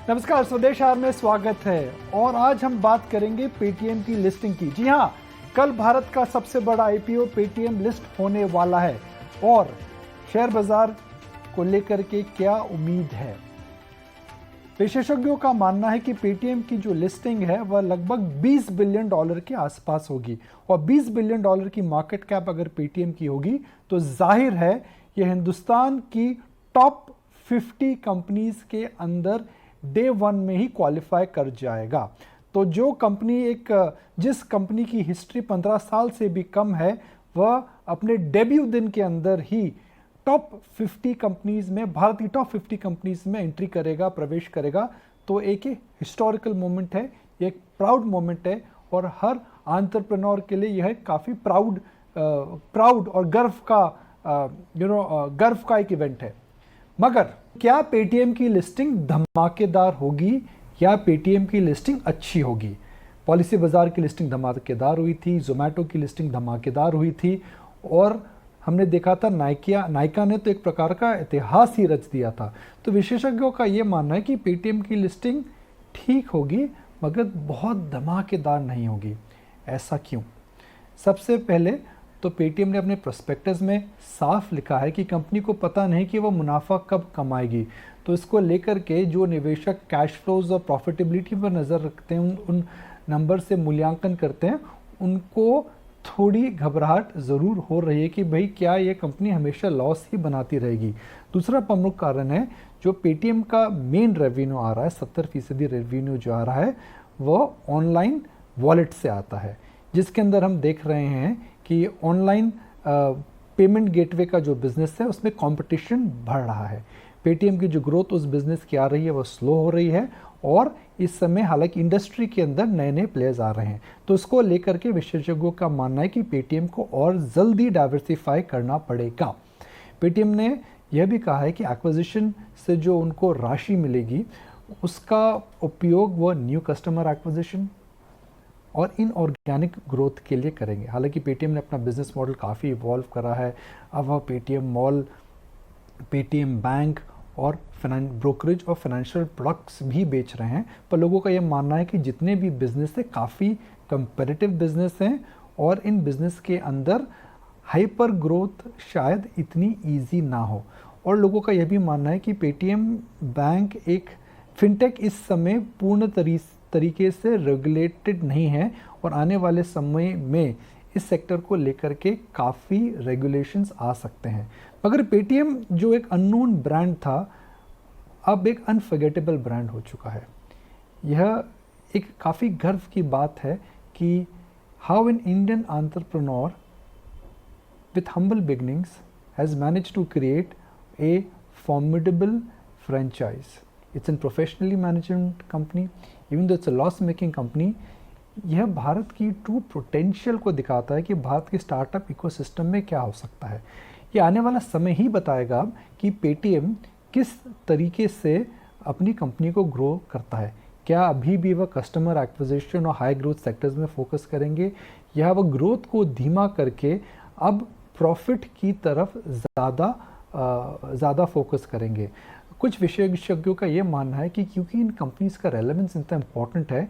नमस्कार, स्वदेश आर में स्वागत है। और आज हम बात करेंगे पेटीएम की लिस्टिंग की। जी हाँ, कल भारत का सबसे बड़ा आईपीओ पेटीएम लिस्ट होने वाला है और शेयर बाजार को लेकर के क्या उम्मीद है। विशेषज्ञों का मानना है कि पेटीएम की जो लिस्टिंग है वह लगभग $20 बिलियन के आसपास होगी और $20 बिलियन की मार्केट कैप अगर पेटीएम की होगी तो जाहिर है यह हिंदुस्तान की टॉप 50 कंपनीज के अंदर डे वन में ही क्वालिफाई कर जाएगा। तो जो कंपनी जिस कंपनी की हिस्ट्री 15 साल से भी कम है वह अपने डेब्यू दिन के अंदर ही टॉप 50 कंपनीज में, भारत की टॉप 50 कंपनीज में एंट्री करेगा, प्रवेश करेगा। तो एक हिस्टोरिकल मोमेंट है, एक प्राउड मोमेंट है और हर एंटरप्रेन्योर के लिए यह काफ़ी प्राउड और गर्व का एक इवेंट है। मगर क्या पेटीएम की लिस्टिंग धमाकेदार होगी या पेटीएम की लिस्टिंग अच्छी होगी? पॉलिसी बाजार की लिस्टिंग धमाकेदार हुई थी, जोमेटो की लिस्टिंग धमाकेदार हुई थी और हमने देखा था नायका ने तो एक प्रकार का इतिहास ही रच दिया था। तो विशेषज्ञों का ये मानना है कि पेटीएम की लिस्टिंग ठीक होगी मगर बहुत धमाकेदार नहीं होगी। ऐसा क्यों? सबसे पहले तो पेटीएम ने अपने प्रोस्पेक्टस में साफ लिखा है कि कंपनी को पता नहीं कि वो मुनाफा कब कमाएगी। तो इसको लेकर के जो निवेशक कैश फ्लोज और प्रॉफिटेबिलिटी पर नज़र रखते हैं, उन नंबर से मूल्यांकन करते हैं, उनको थोड़ी घबराहट ज़रूर हो रही है कि भाई क्या ये कंपनी हमेशा लॉस ही बनाती रहेगी। दूसरा प्रमुख कारण है जो पेटीएम का मेन रेवेन्यू आ रहा है, 70% रेवेन्यू जो आ रहा है वो ऑनलाइन वॉलेट से आता है, जिसके अंदर हम देख रहे हैं कि ऑनलाइन पेमेंट गेटवे का जो बिज़नेस है उसमें कंपटीशन बढ़ रहा है। पेटीएम की जो ग्रोथ उस बिज़नेस की आ रही है वो स्लो हो रही है और इस समय हालांकि इंडस्ट्री के अंदर नए नए प्लेयर्स आ रहे हैं। तो इसको लेकर के विशेषज्ञों का मानना है कि पेटीएम को और जल्दी डाइवर्सिफाई करना पड़ेगा। पेटीएम ने यह भी कहा है कि एक्विजिशन से जो उनको राशि मिलेगी उसका उपयोग वो न्यू कस्टमर एक्विजिशन और इनऑर्गेनिक ग्रोथ के लिए करेंगे। हालांकि पेटीएम ने अपना बिजनेस मॉडल काफ़ी इवॉल्व करा है। अब वह पेटीएम मॉल, पेटीएम बैंक और ब्रोकरेज और फाइनेंशियल प्रोडक्ट्स भी बेच रहे हैं। पर लोगों का यह मानना है कि जितने भी बिजनेस है काफ़ी कंपेरेटिव बिजनेस हैं और इन बिजनेस के अंदर हाइपर ग्रोथ शायद इतनी ईजी ना हो। और लोगों का यह भी मानना है कि पेटीएम बैंक एक फिनटेक इस समय पूर्ण तरीके से रेगुलेटेड नहीं है और आने वाले समय में इस सेक्टर को लेकर के काफ़ी रेगुलेशंस आ सकते हैं। मगर पेटीएम जो एक अननोन ब्रांड था अब एक अनफॉरगेटेबल ब्रांड हो चुका है। यह एक काफ़ी गर्व की बात है कि how an Indian entrepreneur with humble beginnings has managed to create a formidable franchise. It's a professionally managed company, even though it's a loss making company. यह भारत की ट्रू पोटेंशियल को दिखाता है कि भारत के स्टार्टअप इकोसिस्टम में क्या हो सकता है। ये आने वाला समय ही बताएगा कि पेटीएम किस तरीके से अपनी कंपनी को ग्रो करता है। क्या अभी भी वह कस्टमर एक्विजिशन और हाई ग्रोथ सेक्टर्स में फोकस करेंगे या वह ग्रोथ को धीमा करके अब प्रॉफिट की तरफ ज़्यादा फोकस करेंगे। कुछ विशेषज्ञों का ये मानना है कि क्योंकि इन कंपनीज का रेलेवेंस इतना इम्पॉर्टेंट है,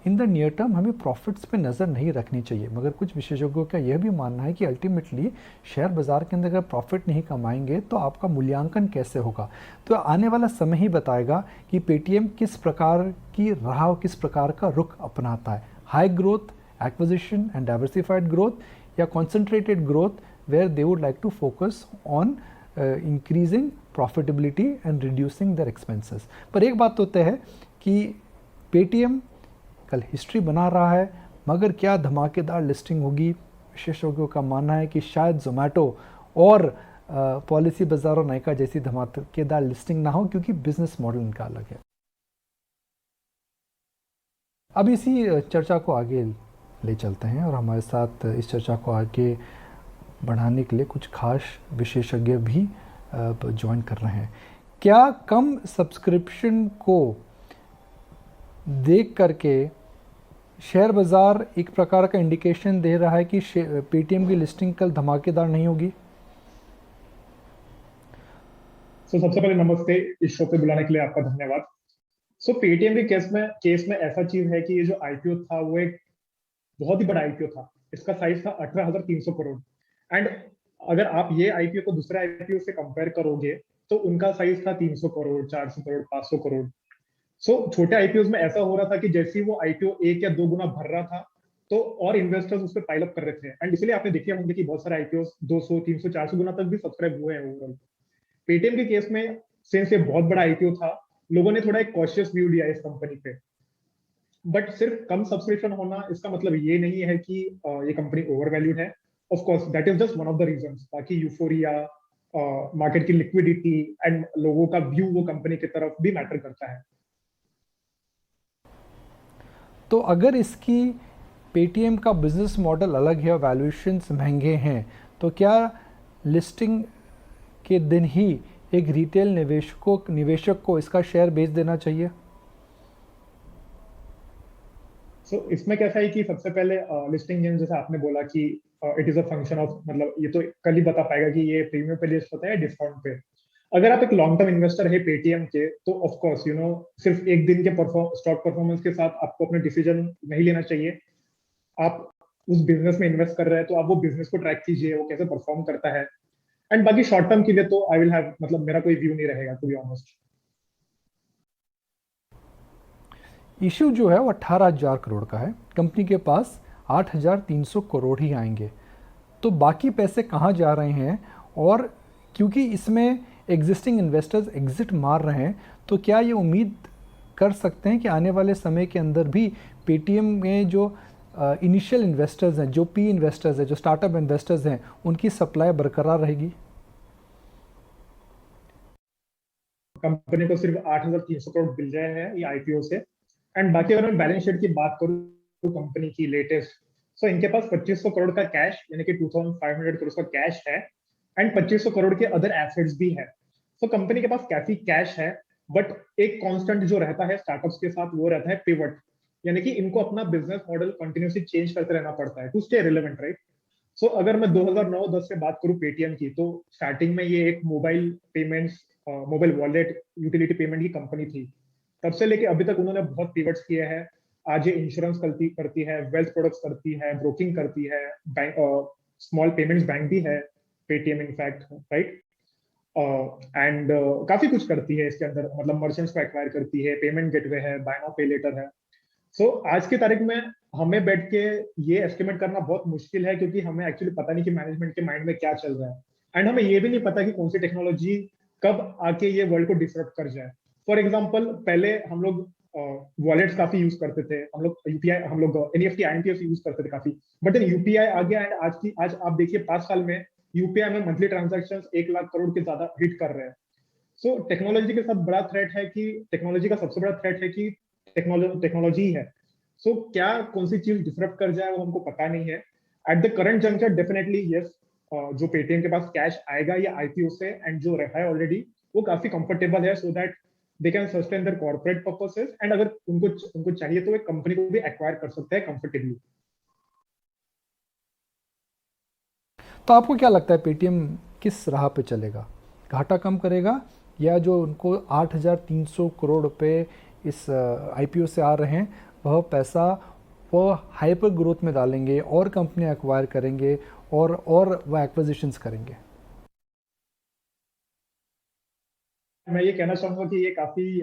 इन द नियर टर्म हमें प्रॉफिट्स पे नज़र नहीं रखनी चाहिए। मगर कुछ विशेषज्ञों का यह भी मानना है कि अल्टीमेटली शेयर बाज़ार के अंदर अगर प्रॉफिट नहीं कमाएंगे तो आपका मूल्यांकन कैसे होगा। तो आने वाला समय ही बताएगा कि पेटीएम किस प्रकार की राह, किस प्रकार का रुख अपनाता है, high growth acquisition and diversified growth या concentrated growth where they would like to focus on increasing profitability and reducing their expenses. पर एक बात तो तय है कि पेटीएम कल हिस्ट्री बना रहा है, मगर क्या धमाकेदार लिस्टिंग होगी? विशेषज्ञों का मानना है कि शायद जोमेटो और पॉलिसी बाजार और नायका जैसी धमाकेदार लिस्टिंग ना हो, क्योंकि बिजनेस मॉडल इनका अलग है। अब इसी चर्चा को आगे ले चलते हैं और हमारे साथ इस चर्चा को आगे बढ़ाने के लिए कुछ खास विशेषज्ञ भी ज्वाइन कर रहे हैं। क्या कम सब्सक्रिप्शन को देख करके शेयर बाज़ार एक प्रकार का इंडिकेशन दे रहा है कि पेटीएम की लिस्टिंग कल धमाकेदार नहीं होगी? सबसे पहले नमस्ते, इस शो पे बुलाने के लिए आपका धन्यवाद। सो पेटीएम के केस में ऐसा चीज है कि ये जो आईपीओ था वो एक बहुत ही बड़ा आईपीओ था। इसका साइज था 18,300 करोड़। एंड अगर आप ये आईपीओ को दूसरे आईपीओ से कंपेयर करोगे तो उनका साइज था 300 करोड़, 400 करोड़, 500 करोड़। सो छोटे आईपीओ में ऐसा हो रहा था कि जैसे ही वो आईपीओ 1 या 2 गुना भर रहा था तो और इन्वेस्टर्स उस पर पाइल अप कर रहे थे। एंड इसलिए आपने देखिए होंगे कि बहुत सारे आईपीओ 200, 300, 400 गुना तक भी सब्सक्राइब हुए हैं ओवरऑल। पेटीएम के केस में सिंस ये बहुत बड़ा आईपीओ था, लोगों ने थोड़ा एक कॉशियस व्यू लिया इस कंपनी पे। बट सिर्फ कम सब्सक्रिप्शन होना इसका मतलब ये नहीं है कि ये कंपनी ओवर वैल्यूड है। Of course that is just one of the reasons. बाकी यूफोरिया, मार्केट की लिक्विडिटी एंड लोगों का व्यू वो कंपनी की तरफ भी मैटर करता है। तो अगर इसकी पेटीएम का बिजनेस मॉडल अलग है और वैल्यूएशंस महंगे हैं, तो क्या लिस्टिंग के दिन ही एक रिटेल निवेशक को इसका शेयर बेच देना चाहिए? इसमें कैसा है कि सबसे पहले लिस्टिंग गेम जैसे आपने बोला कि it is a function of, मतलब ये तो कल ही बता पाएगा कि ये प्रीमियम पे लिस्ट होता है डिस्काउंट पे। अगर आप एक लॉन्ग टर्म इन्वेस्टर है पेटीएम के तो ऑफ कोर्स सिर्फ एक दिन के स्टॉक परफॉर्मेंस के साथ आपको अपने डिसीजन नहीं लेना चाहिए। आप उस बिजनेस में इन्वेस्ट कर रहे हैं तो आप वो बिजनेस को ट्रैक कीजिए, वो कैसे परफॉर्म करता है। एंड बाकी शॉर्ट टर्म के लिए तो आई विल हैव, मतलब मेरा कोई व्यू नहीं रहेगा टू बी ऑनेस्ट। इशू जो है वो 18,000 करोड़ का है, कंपनी के पास 8,300 करोड़ ही आएंगे, तो बाकी पैसे कहाँ जा रहे हैं? और क्योंकि इसमें एग्जिस्टिंग इन्वेस्टर्स एग्जिट मार रहे हैं, तो क्या ये उम्मीद कर सकते हैं कि आने वाले समय के अंदर भी पेटीएम में जो इनिशियल इन्वेस्टर्स हैं, जो पी इन्वेस्टर्स हैं, जो स्टार्टअप इन्वेस्टर्स हैं, उनकी सप्लाई बरकरार रहेगी? कंपनी को सिर्फ 8,300 करोड़ मिल रहे हैं ये आईपीओ से। एंड बाकी अगर मैं बैलेंस शीट की बात करूँ कंपनी की लेटेस्ट, सो इनके पास 2,500 करोड़ का कैश, यानी कि 2,500 करोड़ का कैश है। एंड 2,500 करोड़ के अदर एसेट्स भी है। तो कंपनी के पास काफी कैश है। बट एक कांस्टेंट जो रहता है स्टार्टअप्स के साथ वो रहता है पिवट, यानी कि इनको अपना बिजनेस मॉडल कंटिन्यूसली चेंज करते रहना पड़ता है टू स्टे रिलेवेंट, राइट। अगर मैं 2009-10 से बात करूं पेटीएम की, तो स्टार्टिंग में ये एक मोबाइल वॉलेट यूटिलिटी पेमेंट की कंपनी थी। तब से लेके अभी तक उन्होंने बहुत पिवट्स किए हैं। आज ये इंश्योरेंस करती है, वेल्थ प्रोडक्ट्स करती है, ब्रोकिंग करती है, बैंक, स्मॉल पेमेंट्स बैंक भी है पेटीएम इनफैक्ट, राइट। एंड काफी कुछ करती है इसके अंदर, मतलब मर्चेंट्स को एक्वायर करती है, पेमेंट गेटवे है, बाय नाउ पे लेटर है। आज की तारीख में हमें बैठ के ये एस्टिमेट करना बहुत मुश्किल है, क्योंकि हमें एक्चुअली पता नहीं कि मैनेजमेंट के माइंड में क्या चल रहा है। एंड हमें ये भी नहीं पता कि कौन सी टेक्नोलॉजी कब आके ये वर्ल्ड को डिसरप्ट कर जाए। फॉर एग्जाम्पल, पहले हम लोग वॉलेट्स काफी यूज करते थे, हम लोग एनईएफटी आईएमपीएस यूज करते थे काफी। बट देन यूपीआई आ गया एंड आज आप देखिए 5 साल में यूपीआई में मंथली ट्रांजेक्शन 1 लाख करोड़ के ज्यादा हिट कर रहे हैं। टेक्नोलॉजी के साथ बड़ा थ्रेट है कि टेक्नोलॉजी का सबसे बड़ा थ्रेट है कि टेक्नोलॉजी है। क्या कौन सी चीज डिसरप्ट कर जाए वो हमको पता नहीं है। At the current juncture definitely yes, जो पेटीएम के पास कैश आएगा या आईपीओ से एंड जो रहा है ऑलरेडी, वो काफी कंफर्टेबल है, so that they can sustain their corporate purposes. And अगर उनको उनको चाहिए तो एक कंपनी को भी एक्वायर कर सकते हैं कंफर्टेबली। तो आपको क्या लगता है पेटीएम किस राह पे चलेगा? घाटा कम करेगा, या जो उनको 8,300 करोड़ रुपए इस आईपीओ से आ रहे हैं वह पैसा वो हाइपर ग्रोथ में डालेंगे और कंपनियां एक्वायर करेंगे और वह एक्विजिशंस करेंगे? मैं ये कहना चाहूंगा कि ये काफी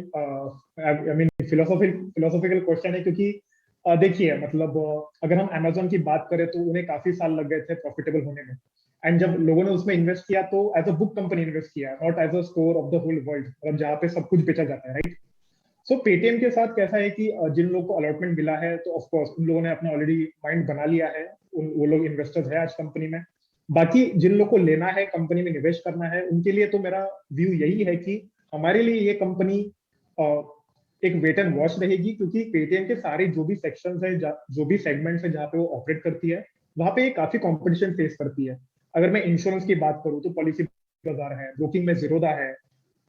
आई मीन फिलोसॉफिकल क्वेश्चन है, क्योंकि देखिए मतलब अगर हम अमेजोन की बात करें तो उन्हें काफी साल लग गए थे प्रॉफिटेबल होने में। एंड जब लोगों ने उसमें इन्वेस्ट किया तो as a book company invest किया, not as a store of the whole world, मतलब जहाँ पे सब कुछ बेचा जाता है, राइट। पेटीएम के साथ कैसा है कि जिन लोगों को अलॉटमेंट मिला है तो ऑफकोर्स उन लोगों ने अपना ऑलरेडी माइंड बना लिया है। वो लोग इन्वेस्टर्स है आज कंपनी में। बाकी जिन लोग को लेना है कंपनी में निवेश करना है उनके लिए तो मेरा व्यू यही है कि हमारे लिए ये कंपनी एक वेट एंड वॉच रहेगी, क्योंकि पेटीएम के सारे जो भी सेक्शंस है, जो भी सेगमेंट्स है जहाँ पे वो ऑपरेट करती है, वहां पे ये काफी कंपटीशन फेस करती है। अगर मैं इंश्योरेंस की बात करूँ तो पॉलिसी बाजार है, ब्रोकिंग में जीरोदा है,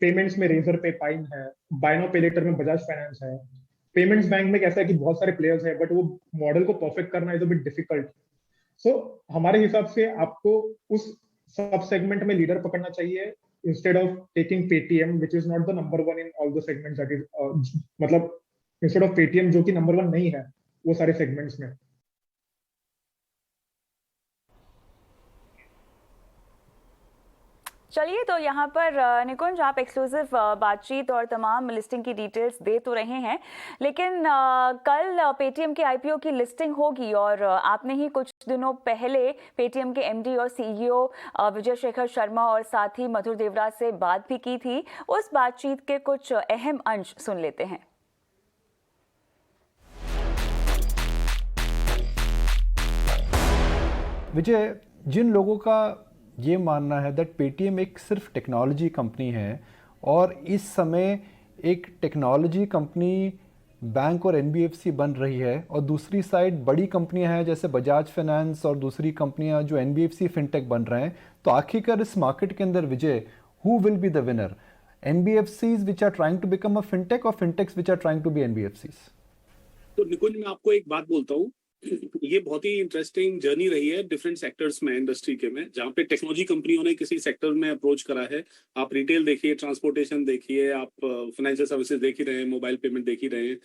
पेमेंट्स में रेजर पे पाइन है, बाय नाउ पे लेटर में बजाज फाइनेंस है। पेमेंट्स बैंक में कैसा है कि बहुत सारे प्लेयर्स है, बट वो मॉडल को परफेक्ट करना इज अ बिट डिफिकल्ट। हमारे हिसाब से आपको उस सब सेगमेंट में लीडर पकड़ना चाहिए instead of taking Paytm, which is not the number one in all the segments, that is मतलब instead of Paytm जो कि number one नहीं है वो सारे segments में. चलिए, तो यहाँ पर निकुंज, आप एक्सक्लूसिव बातचीत और तमाम लिस्टिंग की डिटेल्स दे तो रहे हैं, लेकिन कल पेटीएम के आईपीओ की लिस्टिंग होगी और आपने ही कुछ दिनों पहले पेटीएम के एमडी और सीईओ विजय शेखर शर्मा और साथ ही मधुर देवराज से बात भी की थी. उस बातचीत के कुछ अहम अंश सुन लेते हैं. विजय, जिन लोगों का ये मानना है दैट पेटीएम एक सिर्फ टेक्नोलॉजी कंपनी है और इस समय एक टेक्नोलॉजी कंपनी बैंक और एनबीएफसी बन रही है और दूसरी साइड बड़ी कंपनियां हैं जैसे बजाज फाइनेंस और दूसरी कंपनियां जो एनबीएफसी फिनटेक बन रहे हैं, तो आखिरकार इस मार्केट के अंदर Vijay, who will be the winner? NBFCs which are trying to become a fintech और fintechs which are trying to be NBFCs? तो निकुंज, मैं आपको एक बात बोलता हूँ, ये बहुत ही इंटरेस्टिंग जर्नी रही है डिफरेंट सेक्टर्स में, इंडस्ट्री के में, जहाँ पे टेक्नोलॉजी कंपनियों ने किसी सेक्टर में अप्रोच करा है. आप रिटेल देखिए, ट्रांसपोर्टेशन देखिए, आप फाइनेंशियल सर्विसेज देख ही रहे हैं, मोबाइल पेमेंट देख ही रहे हैं,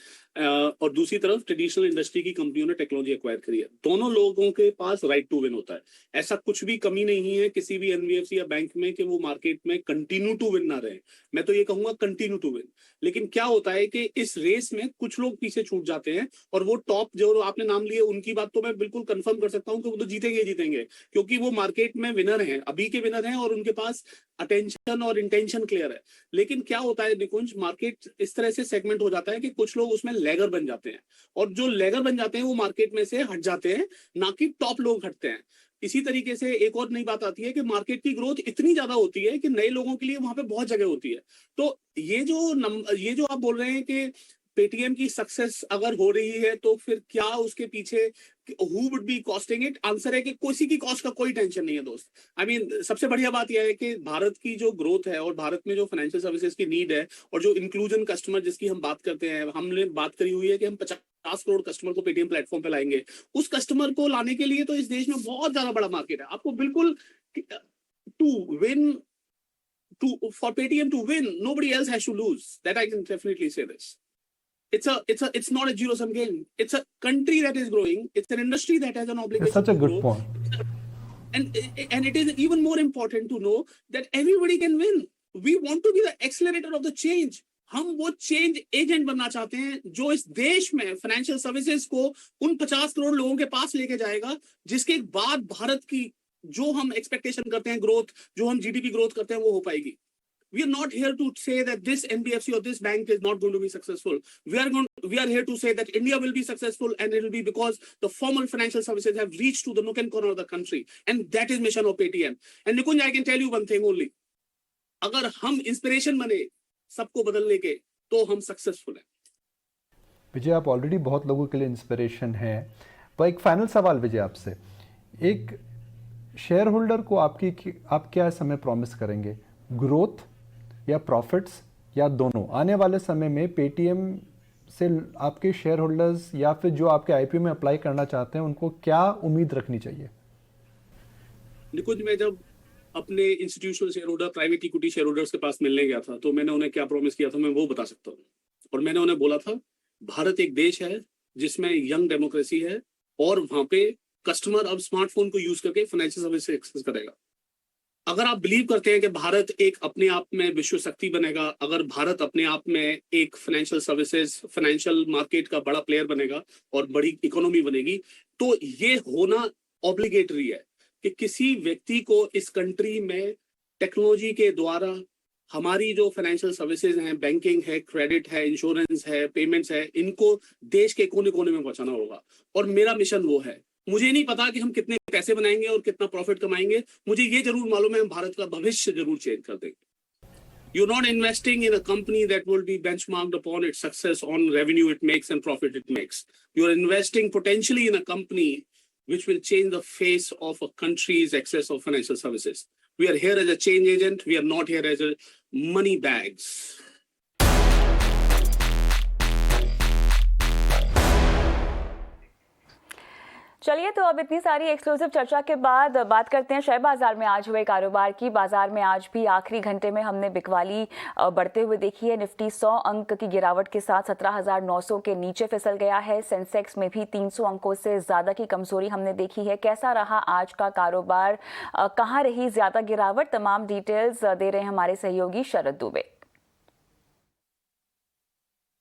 और दूसरी तरफ ट्रेडिशनल इंडस्ट्री की कंपनियों ने टेक्नोलॉजी एक्वायर करी है. दोनों लोगों के पास राइट टू विन होता है. ऐसा कुछ भी कमी नहीं है किसी भी एनबीएफसी या बैंक में कि वो मार्केट में कंटिन्यू टू विन ना रहे. मैं तो ये कहूंगा कंटिन्यू टू विन. लेकिन क्या होता है कि इस रेस में कुछ लोग पीछे छूट जाते हैं, और वो टॉप जो आपने नाम लिए उनकी बात तो मैं बिल्कुल कंफर्म कर सकता हूं कि वो तो जीतेंगे, क्योंकि वो मार्केट में विनर हैं, अभी के विनर हैं, और उनके पास अटेंशन और इंटेंशन क्लियर है. लेकिन क्या होता है निकुंज, मार्केट इस तरह से सेगमेंट हो जाता है कि कुछ लोग उसमें लेगर बन जाते हैं, और जो लेगर बन जाते हैं वो मार्केट में से हट जाते हैं, ना कि टॉप लोग हटते हैं. इसी तरीके से एक और नई बात आती है कि मार्केट की ग्रोथ इतनी ज्यादा होती है कि नए लोगों के लिए वहां पे बहुत जगह होती है. तो ये जो आप बोल रहे हैं कि पेटीएम की सक्सेस अगर हो रही है तो फिर क्या उसके पीछे who would be costing it? Answer है कि किसी की कॉस्ट का कोई टेंशन नहीं है दोस्त. आई मीन सबसे बढ़िया बात यह है कि भारत की जो ग्रोथ है और भारत में जो फाइनेंशियल सर्विसेज की नीड है और जो इंक्लूजन कस्टमर जिसकी हम बात करते हैं, हमने बात करी हुई है कि हम 50 करोड़ कस्टमर को पेटीएम प्लेटफॉर्म पे लाएंगे. उस कस्टमर को लाने के लिए तो इस देश में बहुत ज्यादा बड़ा मार्केट है. आपको बिल्कुल to win, for Paytm to win, nobody else has to lose. That I can definitely say this. It's not a zero sum game. It's a country that is growing. It's an industry that has an obligation. It's such a good point. And it is even more important to know that everybody can win. We want to be the accelerator of the change. हम वो change agent बनना चाहते हैं जो इस देश में financial services को उन 50 करोड़ लोगों के पास लेके जाएगा, जिसके बाद भारत की जो हम एक्सपेक्टेशन करते हैं ग्रोथ, जो हम जीडीपी ग्रोथ करते हैं, वो हो पाएगी. We are not here to say that this NBFC or this bank is not going to be successful. We are here to say that India will be successful, and it will be because the formal financial services have reached to the nook and corner of the country, and that is mission of Paytm. And Nikunj, I can tell you one thing only. अगर हम inspiration बने सबको बदलने के, तो हम successful हैं. विजय, आप ऑलरेडी बहुत लोगों के लिए इंस्पिरेशन है, पर एक फाइनल सवाल विजय आपसे, एक शेयर होल्डर को आप क्या समय प्रॉमिस करेंगे? ग्रोथ या प्रॉफिट्स या दोनों? आने वाले समय में पेटीएम से आपके शेयर होल्डर्स या फिर जो आपके आईपीओ में अप्लाई करना चाहते हैं उनको क्या उम्मीद रखनी चाहिए? निकुंज, मैं जब अपने institutional share holder, private equity share holders के पास मिलने गया था, तो मैंने उन्हें क्या प्रॉमिस किया था मैं वो बता सकता हूँ. और मैंने उन्हें बोला था, भारत एक देश है जिसमें यंग डेमोक्रेसी है, और वहां पे कस्टमर अब स्मार्टफोन को यूज करके फाइनेंशियल सर्विस एक्सेस करेगा. अगर आप बिलीव करते हैं कि भारत एक अपने आप में विश्व शक्ति बनेगा, अगर भारत अपने आप में एक फाइनेंशियल सर्विसेज, फाइनेंशियल मार्केट का बड़ा प्लेयर बनेगा और बड़ी इकोनॉमी बनेगी, तो ये होना ऑब्लिगेटरी है कि किसी व्यक्ति को इस कंट्री में टेक्नोलॉजी के द्वारा हमारी जो फाइनेंशियल सर्विसेज हैं, बैंकिंग है, क्रेडिट है, इंश्योरेंस है, पेमेंट्स है, इनको देश के कोने कोने में पहुंचाना होगा. और मेरा मिशन वो है. मुझे नहीं पता कि हम कितने पैसे बनाएंगे और कितना प्रॉफिट कमाएंगे, मुझे ये जरूर मालूम है हम भारत का भविष्य जरूर चेंज कर देंगे. You're not investing in a company that will be benchmarked upon its success on revenue it makes and profit it makes. You're investing potentially in a company which will change the face of a country's access of financial services. We are here as a change agent. We are not here as a money bags. चलिए, तो अब इतनी सारी exclusive चर्चा के बाद बात करते हैं शेयर बाजार में आज हुए कारोबार की। बाजार में आज भी आखिरी घंटे में हमने बिकवाली बढ़ते हुए देखी है। निफ्टी 100 अंक की गिरावट के साथ 17,900 के नीचे फिसल गया है। सेंसेक्स में भी 300 अंकों से ज्यादा की कमजोरी हमने देखी है। कैसा रहा आज का कारोबार, कहाँ रही ज्यादा गिरावट, तमाम डिटेल्स दे रहे हैं हमारे सहयोगी शरद दुबे।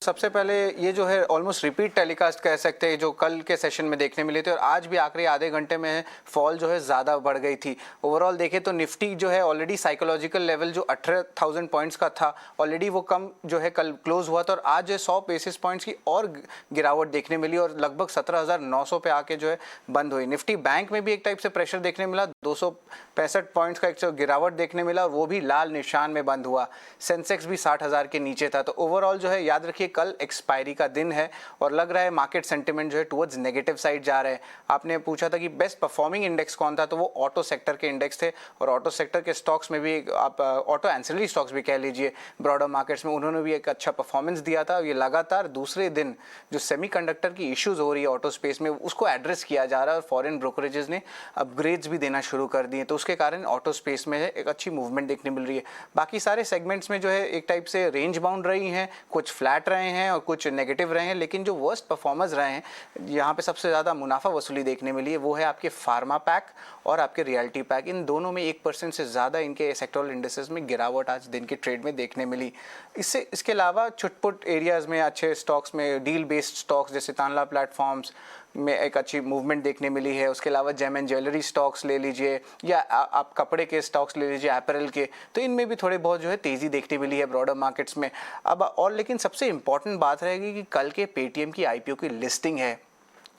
सबसे पहले ये जो है ऑलमोस्ट रिपीट टेलीकास्ट कह सकते हैं जो कल के सेशन में देखने मिले थे, और आज भी आखिरी आधे घंटे में फॉल जो है ज़्यादा बढ़ गई थी। ओवरऑल देखें तो निफ्टी जो है ऑलरेडी साइकोलॉजिकल लेवल जो 18,000 पॉइंट्स का था ऑलरेडी वो कम जो है कल क्लोज हुआ था, और आज जो 100 बेसिस पॉइंट्स की और गिरावट देखने मिली और लगभग 17,900 पे आके जो है बंद हुई। निफ्टी बैंक में भी एक टाइप से प्रेशर देखने मिला, 265 पॉइंट्स का एक गिरावट देखने मिला और वो भी लाल निशान में बंद हुआ। सेंसेक्स भी 60,000 के नीचे था। तो ओवरऑल जो है याद रखिए कल एक्सपायरी का दिन है और लग रहा है मार्केट सेंटिमेंट जो है टुवर्ड्स नेगेटिव साइड जा रहे हैं। आपने पूछा था कि बेस्ट परफॉर्मिंग इंडेक्स कौन था, तो वो ऑटो सेक्टर के इंडेक्स थे, और ऑटो सेक्टर के स्टॉक्स में भी आप ऑटो एंसिलरी स्टॉक्स भी कह लीजिए ब्रॉडर मार्केट्स में उन्होंने भी एक अच्छा परफॉर्मेंस दिया था। ये लगातार दूसरे दिन जो सेमीकंडक्टर की इश्यूज हो रही है ऑटो स्पेस में उसको एड्रेस किया जा रहा है और फॉरेन ब्रोकरेजेस ने अपग्रेड्स भी देना शुरू कर दिए, तो उसके कारण ऑटो स्पेस में एक अच्छी मूवमेंट देखने मिल रही है। बाकी सारे सेगमेंट्स में जो है एक टाइप से रेंज बाउंड रही हैं, कुछ फ्लैट रहे हैं और कुछ नेगेटिव रहे हैं, लेकिन जो वर्स्ट परफॉर्मर्स रहे हैं यहाँ पे सबसे ज़्यादा मुनाफा वसूली देखने मिली है वो है आपके फार्मा पैक और आपके रियल्टी पैक। इन दोनों में 1% से ज़्यादा इनके सेक्टोरल इंडेक्सेस में गिरावट आज दिन के ट्रेड में देखने मिली। इसके अलावा छुटपुट एरियाज़ में अच्छे स्टॉक्स में डील बेस्ड स्टॉक्स जैसे तानला प्लेटफॉर्म्स में एक अच्छी मूवमेंट देखने मिली है। उसके अलावा जेम एंड ज्वेलरी स्टॉक्स ले लीजिए या आप कपड़े के स्टॉक्स ले लीजिए, एपरल के, तो इनमें भी थोड़े बहुत जो है तेज़ी देखने मिली है ब्रॉडर मार्केट्स में। अब और लेकिन सबसे इंपॉर्टेंट बात रहेगी कि कल के पेटीएम की आईपीओ की लिस्टिंग है,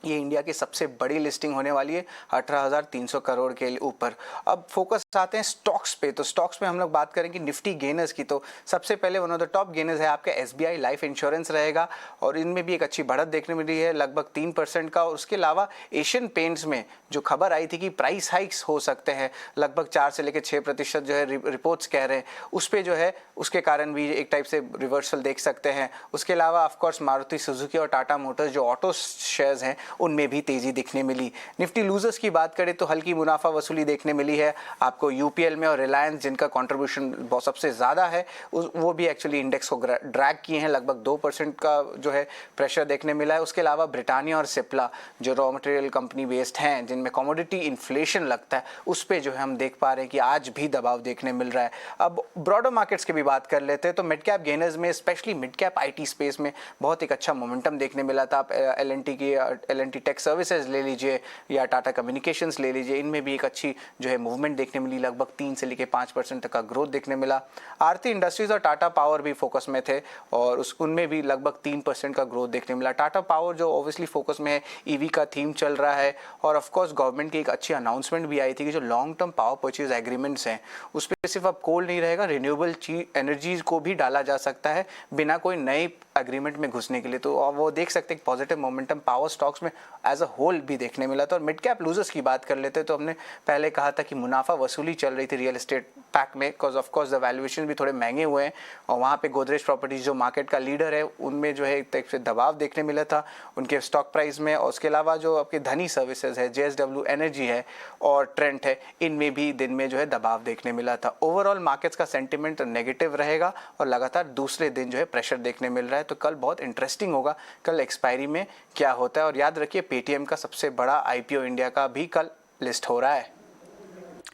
ये इंडिया की सबसे बड़ी लिस्टिंग होने वाली है 18,300 करोड़ के ऊपर। अब फोकस आते हैं स्टॉक्स पे, तो स्टॉक्स में हम लोग बात करेंगे निफ्टी गेनर्स की। तो सबसे पहले one of the top gainers है आपका एसबीआई लाइफ इंश्योरेंस रहेगा और इनमें भी एक अच्छी बढ़त देखने मिली है लगभग 3% का। और उसके अलावा एशियन पेंट्स में जो खबर आई थी कि प्राइस हाइक्स हो सकते हैं लगभग 4 से लेकर 6% जो है रिपोर्ट्स कह रहे हैं, उस पर जो है उसके कारण भी एक टाइप से रिवर्सल देख सकते हैं। उसके अलावा ऑफकोर्स मारुति सुजुकी और टाटा मोटर्स जो ऑटो शेयर्स हैं उनमें भी तेजी दिखने मिली। निफ्टी लूजर्स की बात करें तो हल्की मुनाफा वसूली देखने मिली है आपको यूपीएल में और रिलायंस जिनका कंट्रीब्यूशन सबसे ज़्यादा है वो भी एक्चुअली इंडेक्स को ड्रैग किए हैं, लगभग 2% का जो है प्रेशर देखने मिला है। उसके अलावा ब्रिटानिया और सिप्ला जो रॉ मटेरियल कंपनी बेस्ड हैं जिनमें कमोडिटी इन्फ्लेशन लगता है उस पर जो है हम देख पा रहे हैं कि आज भी दबाव देखने मिल रहा है। अब ब्रॉडर मार्केट्स की भी बात कर लेते हैं तो मिड कैप गेनर्स में specially mid cap IT space में बहुत एक अच्छा मोमेंटम देखने मिला था। आप एल&टी टेक सर्विसेज ले लीजिए या टाटा कम्युनिकेशंस ले लीजिए, इनमें भी एक अच्छी जो है मूवमेंट देखने मिली, लगभग 3 से लेकर 5% तक का ग्रोथ देखने मिला। आरती इंडस्ट्रीज और टाटा पावर भी फोकस में थे और उनमें भी लगभग 3% का ग्रोथ देखने मिला। टाटा पावर जो ऑब्वियसली फोकस में है, ईवी का थीम चल रहा है और ऑफकोर्स गवर्नमेंट की एक अच्छी अनाउंसमेंट भी आई थी कि जो long term power purchase agreements हैं उस पर सिर्फ अब कोल नहीं रहेगा, रिन्यूएबल एनर्जीज को भी डाला जा सकता है बिना कोई नई एग्रीमेंट में घुसने के लिए। तो वो देख सकते हैं पॉजिटिव मोमेंटम पावर स्टॉक्स में एज अ होल भी देखने मिला था। और मिड कैप लूजर्स की बात कर लेते तो हमने पहले कहा था कि मुनाफा वसूली चल रही थी रियल एस्टेट पैक में, because of course the valuation भी थोड़े महंगे हुए हैं और वहाँ पे गोदरेज प्रॉपर्टीज जो मार्केट का लीडर है उनमें जो है एक टाइप से दबाव देखने मिला था उनके स्टॉक प्राइस में। और उसके अलावा जो आपके धनी सर्विसेज है, JSW एनर्जी है और ट्रेंट है, इनमें भी दिन में जो है दबाव देखने मिला था। ओवरऑल मार्केट्स का सेंटिमेंट नेगेटिव रहेगा और लगातार दूसरे दिन जो है प्रेशर देखने मिल रहा है। तो कल बहुत इंटरेस्टिंग होगा कल एक्सपायरी में क्या होता है। और याद रखिए पेटीएम का सबसे बड़ा आईपीओ इंडिया का भी कल लिस्ट हो रहा है।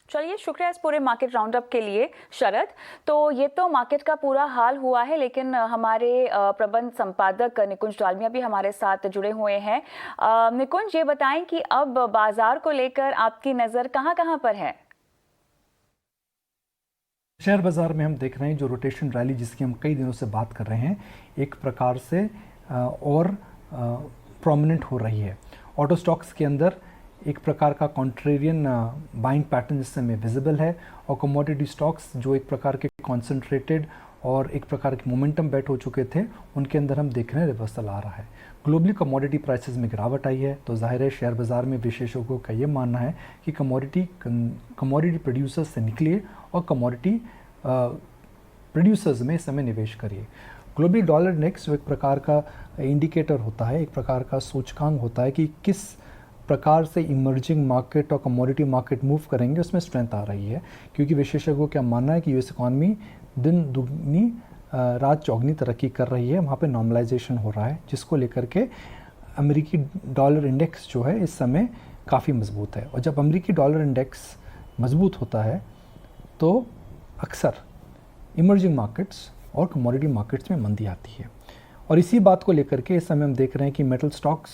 चलिए, शुक्रिया इस पूरे मार्केट राउंड अप के लिए शरद। तो ये तो मार्केट का पूरा हाल हुआ है, लेकिन हमारे प्रबंध संपादक निकुंज डालमिया भी हमारे साथ जुड़े हुए हैं। निकुंज, ये बताएं कि अब बाजार को लेकर आपकी नज़र कहां पर है? शेयर बाजार में हम देख रहे हैं जो रोटेशन रैली जिसकी हम कई दिनों से बात कर रहे हैं एक प्रकार से और प्रोमिनेंट हो रही है। ऑटो स्टॉक्स के अंदर एक प्रकार का कॉन्ट्रेरियन बाइंग पैटर्न इस समय विजिबल है और कमोडिटी स्टॉक्स जो एक प्रकार के कॉन्सेंट्रेटेड और एक प्रकार के मोमेंटम बेट हो चुके थे उनके अंदर हम देख रहे हैं रिवर्सल आ रहा है। ग्लोबली कमोडिटी प्राइसेस में गिरावट आई है तो जाहिर है शेयर बाज़ार में विशेषज्ञों का ये मानना है कि कमोडिटी प्रोड्यूसर्स से निकलिए और कमोडिटी प्रोड्यूसर्स में इस समय निवेश करिए। ग्लोबली डॉलर इंडेक्स जो एक प्रकार का इंडिकेटर होता है, एक प्रकार का सूचकांक होता है कि किस प्रकार से इमर्जिंग मार्केट और कमोडिटी मार्केट मूव करेंगे उसमें स्ट्रेंथ आ रही है, क्योंकि विशेषज्ञों का मानना है कि यूएस इकॉनमी दिन दुगनी रात चौगनी तरक्की कर रही है, वहाँ पे नॉर्मलाइजेशन हो रहा है, जिसको लेकर के अमेरिकी डॉलर इंडेक्स जो है इस समय काफ़ी मजबूत है। और जब अमेरिकी डॉलर इंडेक्स मजबूत होता है तो अक्सर इमर्जिंग मार्केट्स और कमोडिटी मार्केट्स में मंदी आती है। और इसी बात को लेकर के इस समय हम देख रहे हैं कि मेटल स्टॉक्स,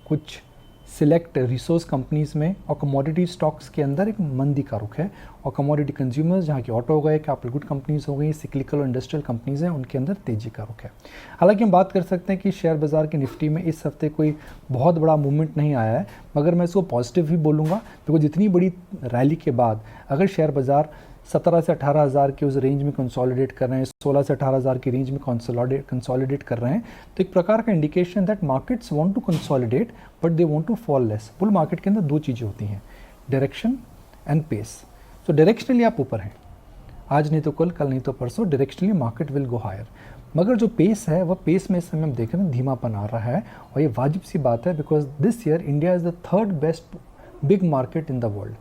कुछ सिलेक्ट रिसोर्स कंपनीज़ में और कमोडिटी स्टॉक्स के अंदर एक मंदी का रुख है, और कमोडिटी कंज्यूमर्स जहाँ की ऑटो हो गए, कैपिटल गुड कंपनीज़ हो गई, सिक्लिकल और इंडस्ट्रियल कंपनीज़ हैं, उनके अंदर तेज़ी का रुख है। हालांकि हम बात कर सकते हैं कि शेयर बाज़ार की निफ्टी में इस हफ्ते कोई बहुत बड़ा मूवमेंट नहीं आया है, मगर मैं इसको पॉजिटिव ही बोलूँगा, बिकॉज इतनी बड़ी रैली के बाद अगर शेयर बाज़ार 17 से 18 हज़ार के उस रेंज में कंसोलिडेट कर रहे हैं, 16 से 18 हज़ार की रेंज में कंसोलिडेट कर रहे हैं, तो एक प्रकार का indication that markets want to consolidate but they want to fall less. Bull market के अंदर दो चीज़ें होती हैं, डायरेक्शन एंड पेस। तो डायरेक्शनली आप ऊपर हैं, आज नहीं तो कल, कल नहीं तो परसों, directionally market will go higher. मगर जो पेस है वह पेस में इस समय हम देख रहे हैं धीमापन आ रहा है, और ये वाजिब सी बात है, because this year India is the third best big market in the world.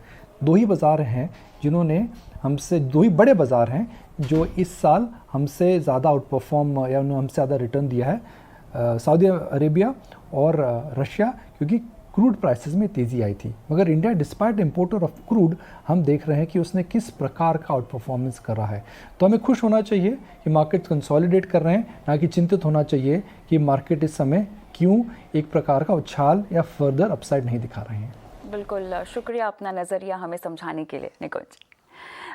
दो ही बाज़ार हैं जिन्होंने हमसे, दो ही बड़े बाज़ार हैं जो इस साल हमसे ज़्यादा आउट परफॉर्म या उन्होंने हमसे ज़्यादा रिटर्न दिया है, सऊदी अरेबिया और रशिया, क्योंकि क्रूड प्राइसेस में तेज़ी आई थी। मगर India despite importer of crude, हम देख रहे हैं कि उसने किस प्रकार का आउट परफॉर्मेंस कर रहा है। तो हमें खुश होना चाहिए कि मार्केट कंसोलिडेट कर रहे हैं, ना कि चिंतित होना चाहिए कि मार्केट इस समय क्यों एक प्रकार का उछाल या फर्दर अपसाइड नहीं दिखा रहे हैं। बिल्कुल, शुक्रिया अपना नज़रिया हमें समझाने के लिए निकुंज।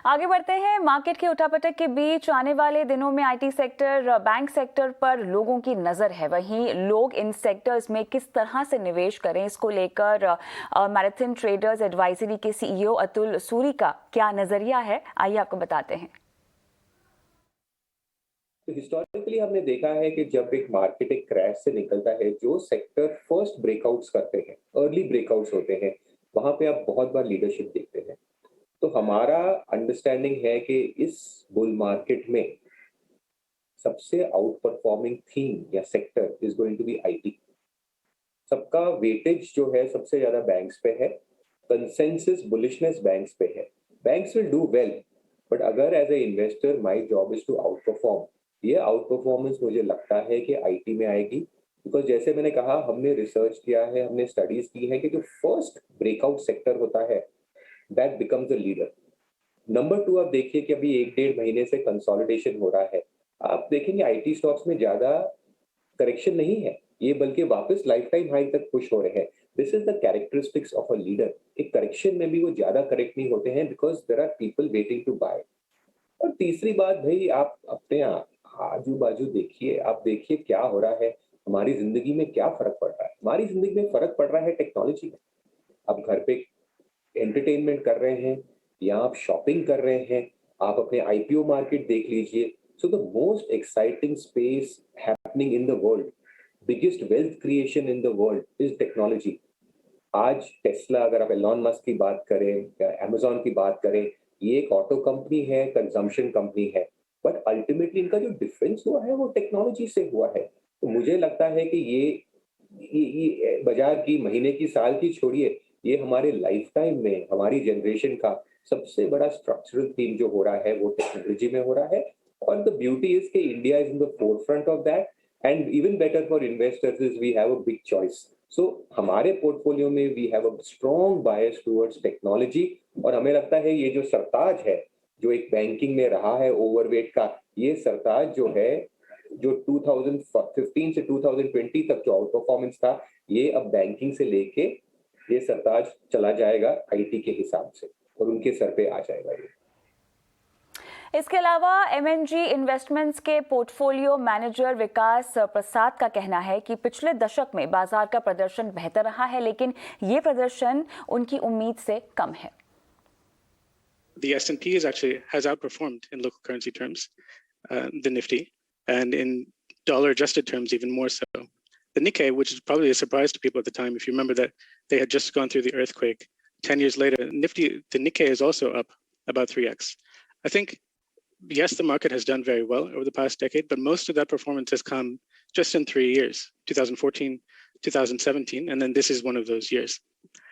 आगे बढ़ते हैं। मार्केट की उठापटक के बीच आने वाले दिनों में आईटी सेक्टर, बैंक सेक्टर पर लोगों की नज़र है। वहीं लोग इन सेक्टर्स में किस तरह से निवेश करें, इसको लेकर मैराथन ट्रेडर्स एडवाइजरी के सीईओ अतुल सूरी का क्या नज़रिया है, आइए आपको बताते हैं। तो हिस्टोरिकली हमने देखा है कि जब एक मार्केट एक क्रैश से निकलता है, जो सेक्टर फर्स्ट ब्रेकआउट्स करते हैं, अर्ली ब्रेकआउट्स होते हैं, वहां पे आप बहुत बार लीडरशिप देखते हैं। तो हमारा अंडरस्टैंडिंग है कि इस बुल मार्केट में सबसे आउट परफॉर्मिंग थीम या sector is going to be IT. सबका वेटेज जो है सबसे ज्यादा बैंक्स पे है, कंसेंसस बुलिशनेस बैंक्स पे है। Banks will do well, but अगर as a investor my job is to outperform, ये आउट परफॉर्मेंस मुझे लगता है कि आईटी में आएगी। बिकॉज जैसे मैंने कहा, हमने रिसर्च किया है, हमने स्टडीज की है कि जो फर्स्ट ब्रेकआउट सेक्टर होता है that becomes a leader. Number 2, आप देखिए कि अभी 1-1.5 महीने से कंसोलिडेशन हो रहा है। आप देखेंगे आईटी स्टॉक्स में ज्यादा करेक्शन नहीं है, ये बल्कि वापस लाइफ टाइम हाई तक पुश हो रहे हैं। This is the characteristics of a leader. एक करेक्शन में भी वो ज्यादा करेक्ट नहीं होते हैं, because there are people waiting to buy. और तीसरी बात, भाई आप अपने आजू बाजू देखिए, आप देखिए क्या हो रहा है, हमारी जिंदगी में क्या फर्क पड़ रहा है। हमारी जिंदगी में फर्क पड़ रहा है टेक्नोलॉजी में। आप घर पे एंटरटेनमेंट कर रहे हैं या आप शॉपिंग कर रहे हैं, आप अपने आईपीओ मार्केट देख लीजिए। So the most exciting space happening in the world, biggest wealth creation in the world is technology. आज टेस्ला, अगर आप एलॉन मस्क की बात करें या अमेजॉन की बात करें, ये एक ऑटो कंपनी है, कंजम्पशन कंपनी है, बट अल्टीमेटली इनका जो डिफरेंस हुआ है वो टेक्नोलॉजी से हुआ है। तो मुझे लगता है कि ये बाजार की, महीने की, साल की छोड़िए, ये हमारे लाइफ टाइम में हमारी जनरेशन का सबसे बड़ा स्ट्रक्चरल थीम जो हो रहा है वो टेक्नोलॉजी में हो रहा है। और द ब्यूटी इज कि India is in the forefront of that, and even better for investors is we have a big choice. So हमारे पोर्टफोलियो में we have a strong bias towards technology. और हमें लगता है ये जो सरताज है, जो एक बैंकिंग में रहा है ओवरवेट का, ये सरताज जो है, जो 2015 से 2020 तक जो आउट परफॉर्मेंस था, ये अब बैंकिंग से लेके ये सरताज चला जाएगा आईटी के हिसाब से, और उनके सर पे आ जाएगा ये। इसके अलावा एमएनजी इन्वेस्टमेंट्स के पोर्टफोलियो मैनेजर विकास प्रसाद का कहना है कि पिछले दशक में बाजार का प्रदर्शन बेहतर रहा है, लेकिन ये प्रदर्शन उनकी उम्मीद से कम है। The S&P has outperformed in local currency terms, the Nifty, and in dollar-adjusted terms even more so. The Nikkei, which is probably a surprise to people at the time, if you remember that they had just gone through the earthquake, 10 years later, the Nikkei is also up about 3x. I think, yes, the market has done very well over the past decade, but most of that performance has come just in 3 years, 2014, 2017, and then this is one of those years.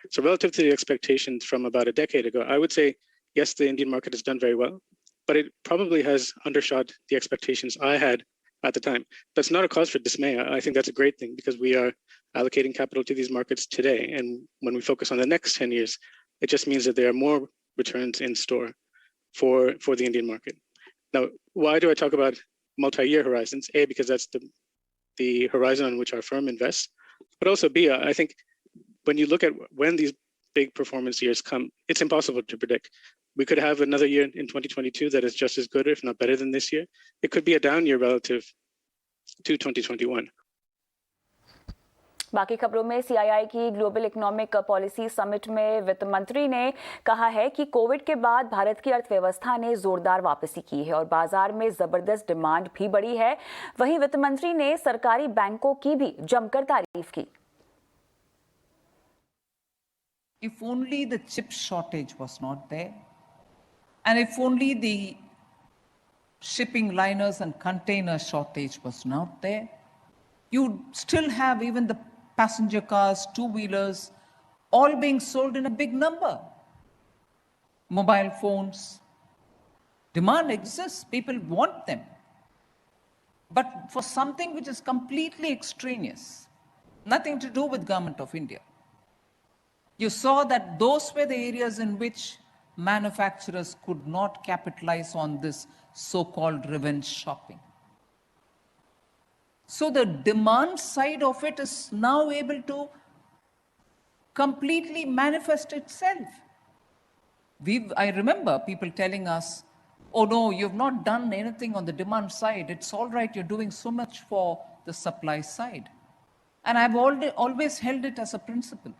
So relative to the expectations from about a decade ago, I would say, yes, the Indian market has done very well, but it probably has undershot the expectations I had at the time. That's not a cause for dismay. I think that's a great thing because we are allocating capital to these markets today. And when we focus on the next 10 years, it just means that there are more returns in store for the Indian market. Now, why do I talk about multi-year horizons? A, because that's the horizon on which our firm invests, but also B, I think when you look at when these big performance years come, it's impossible to predict. We could have another year in 2022 that is just as good, if not better than this year. It could be a down year relative to 2021. बाकी खबरों में CII की global economic policy summit में वित्त मंत्री ने कहा है कि कोविड के बाद भारत की अर्थव्यवस्था ने जोरदार वापसी की है और बाजार में जबरदस्त डिमांड भी बढ़ी है। वहीं वित्त मंत्री ने सरकारी बैंकों की भी जमकर तारीफ की। If only the chip shortage was not there, and if only the shipping liners and container shortage was not there, you'd still have even the passenger cars, two-wheelers, all being sold in a big number. Mobile phones. Demand exists, people want them. But for something which is completely extraneous, nothing to do with Government of India, you saw that those were the areas in which manufacturers could not capitalize on this so-called revenge shopping. So the demand side of it is now able to completely manifest itself. I remember people telling us, oh no, you've not done anything on the demand side. It's all right, you're doing so much for the supply side. And I've always held it as a principle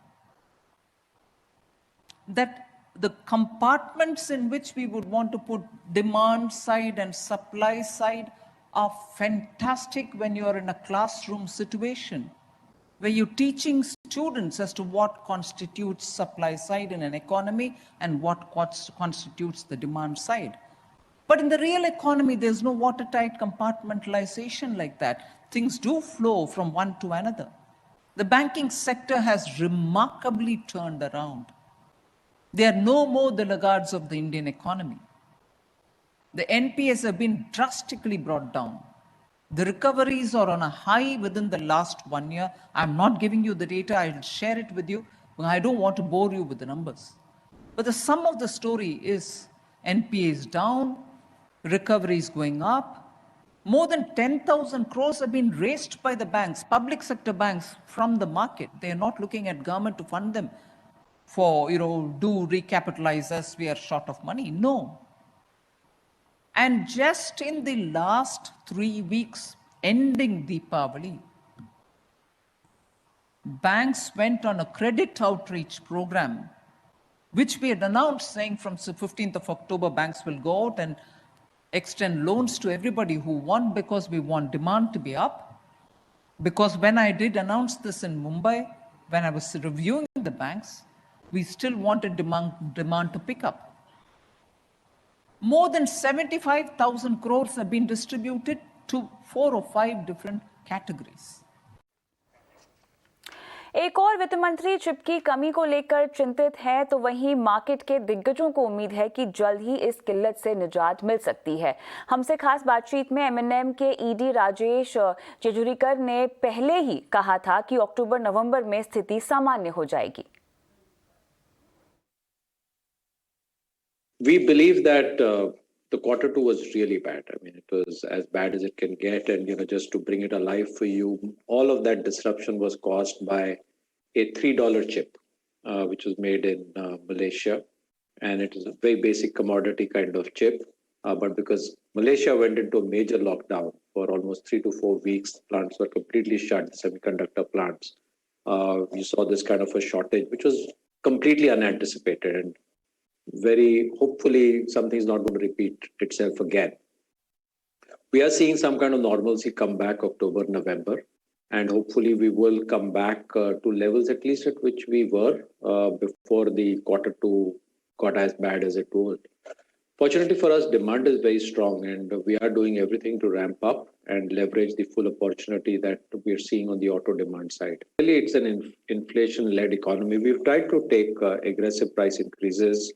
that the compartments in which we would want to put demand side and supply side are fantastic when you're in a classroom situation where you're teaching students as to what constitutes supply side in an economy and what constitutes the demand side. But in the real economy, there's no watertight compartmentalization like that. Things do flow from one to another. The banking sector has remarkably turned around. They are no more the laggards of the Indian economy. The NPAs have been drastically brought down. The recoveries are on a high within the last 1 year. I'm not giving you the data, I'll share it with you. I don't want to bore you with the numbers. But the sum of the story is NPAs down, recoveries going up. More than 10,000 crores have been raised by the banks, public sector banks, from the market. They're not looking at government to fund them for, do recapitalize us, we are short of money. No. And just in the last 3 weeks, ending Deepavali, banks went on a credit outreach program, which we had announced, saying from the 15th of October, banks will go out and extend loans to everybody who want, because we want demand to be up. Because when I did announce this in Mumbai, when I was reviewing the banks, we still wanted demand to pick up. More than 75,000 crores have been distributed to 4 or 5 different categories. एक और वित्त मंत्री chip की कमी को लेकर चिंतित हैं, तो वहीं मार्केट के दिग्गजों को उम्मीद है कि जल्द ही इस किल्लत से निजात मिल सकती है। हमसे खास बातचीत में एमएनएम के ईडी राजेश जेजुरीकर ने पहले ही कहा था कि अक्टूबर-नवंबर में स्थिति सामान्य हो जाएगी। We believe that the Q2 was really bad. I mean, it was as bad as it can get. And, just to bring it alive for you, all of that disruption was caused by a $3 chip, which was made in Malaysia. And it is a very basic commodity kind of chip. But because Malaysia went into a major lockdown for almost 3 to 4 weeks, plants were completely shut, the semiconductor plants. You saw this kind of a shortage, which was completely unanticipated. And very hopefully something is not going to repeat itself again. We are seeing some kind of normalcy come back October, November, and hopefully we will come back to levels at least at which we were before the Q2 got as bad as it was. Fortunately for us, demand is very strong, and we are doing everything to ramp up and leverage the full opportunity that we are seeing on the auto demand side. Really, it's an inflation-led economy. We've tried to take aggressive price increases,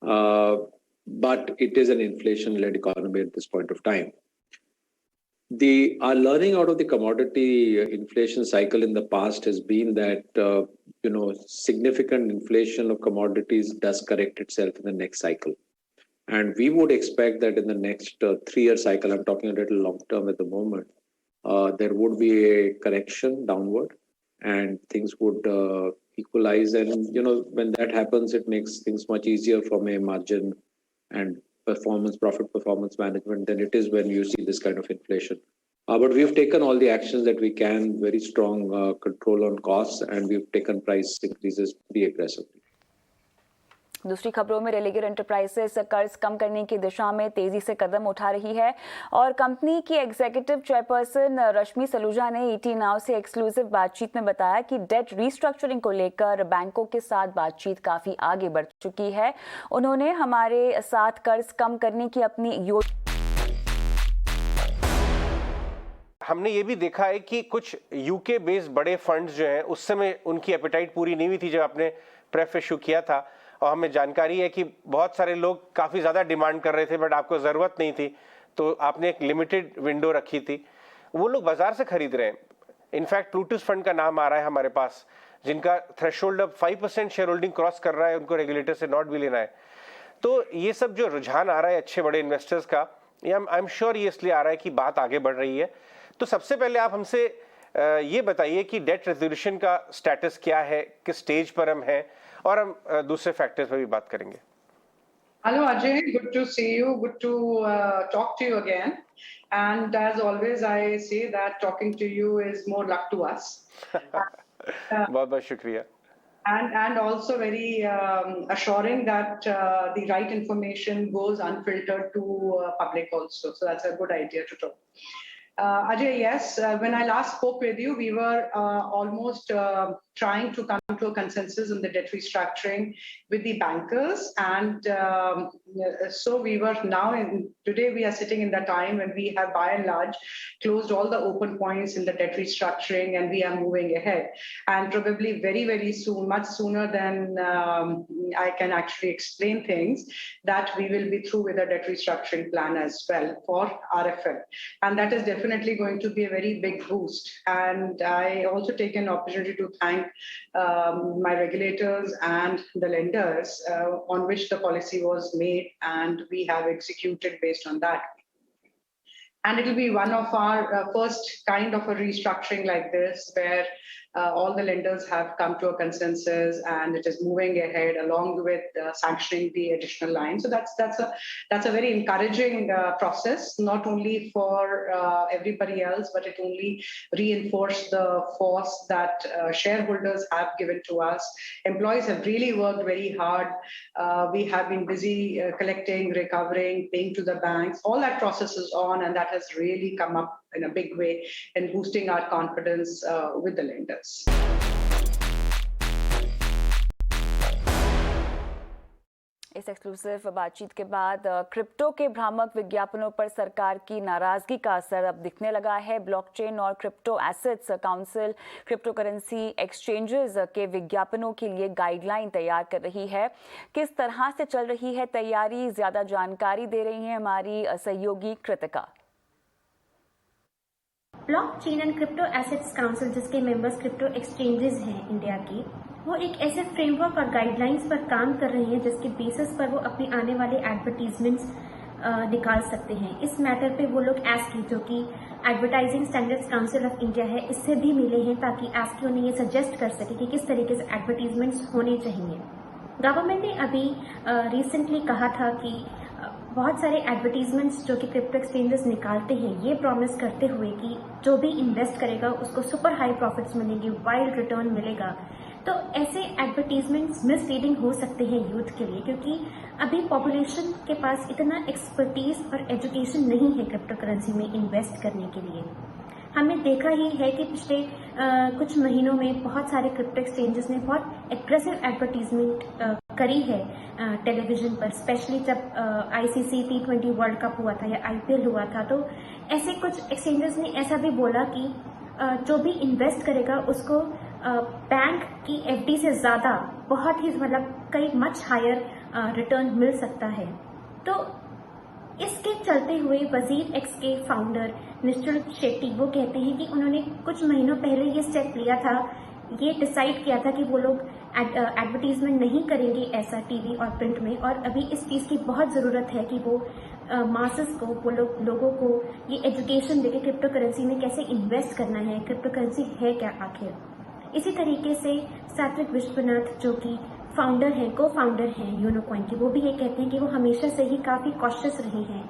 but it is an inflation-led economy at this point of time. Our learning out of the commodity inflation cycle in the past has been that significant inflation of commodities does correct itself in the next cycle. And we would expect that in the next 3-year cycle, I'm talking a little long term at the moment, there would be a correction downward and things would equalize. And, when that happens, it makes things much easier from a margin and profit performance management than it is when you see this kind of inflation. But we've taken all the actions that we can, very strong control on costs, and we've taken price increases pretty aggressively. दूसरी खबरों में Religare enterprises कर्ज कम करने की दिशा में तेजी से कदम उठा रही है और कंपनी की एग्जीक्यूटिव चेयरपर्सन रश्मि सलूजा ने ईटी नाउ से एक्सक्लूसिव बातचीत में बताया कि डेट रीस्ट्रक्चरिंग को लेकर बैंकों के साथ बातचीत काफी आगे बढ़ चुकी है। उन्होंने हमारे साथ कर्ज कम करने की अपनी हमने ये भी देखा है कि कुछ यूके बेस्ड बड़े फंड्स जो हैं उस समय उनकी एपेटाइट पूरी नहीं हुई थी जब आपने प्रेफ इशू किया था, और हमें जानकारी है कि बहुत सारे लोग काफ़ी ज़्यादा डिमांड कर रहे थे बट आपको ज़रूरत नहीं थी, तो आपने एक लिमिटेड विंडो रखी थी। वो लोग बाजार से खरीद रहे हैं। इनफैक्ट प्लूटस फंड का नाम आ रहा है हमारे पास, जिनका थ्रेशोल्ड अब 5% शेयर होल्डिंग क्रॉस कर रहा है, उनको रेगुलेटर से नॉट भी लेना है। तो ये सब जो रुझान आ रहा है अच्छे बड़े इन्वेस्टर्स का, आई एम श्योर ये इसलिए आ रहा है कि बात आगे बढ़ रही है। तो सबसे पहले आप हमसे ये बताइए कि डेट रेजोल्यूशन का स्टेटस क्या है, किस स्टेज पर हम हैं, और हम दूसरे फैक्टर्स पर भी बात करेंगे। Hello Ajay, good to see you, good to talk to you again. And as always, I say that talking to you is more luck to us. बहुत शुक्रिया। And also very assuring that the right information goes unfiltered to public also. So that's a good idea to talk. Ajay, yes, when I last spoke with you, we were almost trying to come to a consensus on the debt restructuring with the bankers. And so we were today we are sitting in the time when we have by and large closed all the open points in the debt restructuring, and we are moving ahead. And probably very, very soon, much sooner than I can actually explain things, that we will be through with the debt restructuring plan as well for RFL. And that is definitely going to be a very big boost. And I also take an opportunity to thank my regulators and the lenders on which the policy was made, and we have executed based on that. And it will be one of our first kind of a restructuring like this, where all the lenders have come to a consensus, and it is moving ahead along with sanctioning the additional line. So that's a very encouraging process, not only for everybody else, but it only reinforced the force that shareholders have given to us. Employees have really worked very hard. We have been busy collecting, recovering, paying to the banks. All that process is on, and that has really come up in a big way in boosting our confidence with the lenders. इस exclusive बातचीत के बाद crypto के भ्रामक विज्ञापनों पर सरकार की नाराजगी का असर अब दिखने लगा है। ब्लॉकचेन और crypto assets council crypto currency exchanges के विज्ञापनों के लिए गाइडलाइन तैयार कर रही है। किस तरह से चल रही है तैयारी, ज्यादा जानकारी दे रही है हमारी सहयोगी Kritika. Blockchain and crypto assets council, जिसके मेंबर्स क्रिप्टो एक्सचेंजेस हैं इंडिया की, वो एक ऐसे फ्रेमवर्क और गाइडलाइंस पर काम कर रही हैं जिसके बेसिस पर वो अपनी आने वाले एडवर्टीजमेंट्स निकाल सकते हैं। इस मैटर पे वो लोग एस्की, जो कि advertising standards council of India है, इससे भी मिले हैं ताकि एस्की उन्हें ये सजेस्ट कर सके कि किस तरीके से एडवर्टीजमेंट्स होने चाहिए। गवर्नमेंट ने अभी रिसेंटली कहा था कि बहुत सारे एडवर्टीजमेंट्स जो कि क्रिप्टो एक्सचेंजेस निकालते हैं, ये प्रॉमिस करते हुए कि जो भी इन्वेस्ट करेगा उसको सुपर हाई प्रॉफिट्स मिलेंगे, वाइल्ड रिटर्न मिलेगा। तो ऐसे एडवर्टीजमेंट्स मिसलीडिंग हो सकते हैं यूथ के लिए, क्योंकि अभी पॉपुलेशन के पास इतना एक्सपर्टीज और एजुकेशन नहीं है क्रिप्टो करेंसी में इन्वेस्ट करने के लिए। हमने देखा ही है कि पिछले कुछ महीनों में बहुत सारे क्रिप्टो एक्सचेंजेस ने बहुत एग्रेसिव एडवर्टीजमेंट करी है टेलीविजन पर, स्पेशली जब ICC T20 वर्ल्ड कप हुआ था या IPL हुआ था, तो ऐसे कुछ एक्सचेंजेस ने ऐसा भी बोला कि जो भी इन्वेस्ट करेगा उसको बैंक की FD से ज़्यादा बहुत ही मतलब कई मच हायर रिटर्न मिल सकता है। तो इसके चलते हुए वजीर एक्स के फाउंडर निश्चल शेट्टी वो कहते हैं कि उन्होंने कुछ महीनों पहले ये स्टेप लिया था, ये डिसाइड किया था कि वो लोग एडवर्टीजमेंट नहीं करेंगे ऐसा टीवी और प्रिंट में, और अभी इस चीज़ की बहुत ज़रूरत है कि वो मासेस को, वो लोगों को ये एजुकेशन देके क्रिप्टो करेंसी में कैसे इन्वेस्ट करना है, क्रिप्टो करेंसी है क्या आखिर। इसी तरीके से सात्विक विश्वनाथ जो कि फाउंडर हैं, को फाउंडर हैं यूनोकॉइन के, वो भी ये कहते हैं कि वो हमेशा से ही काफ़ी कॉशियस रहे हैं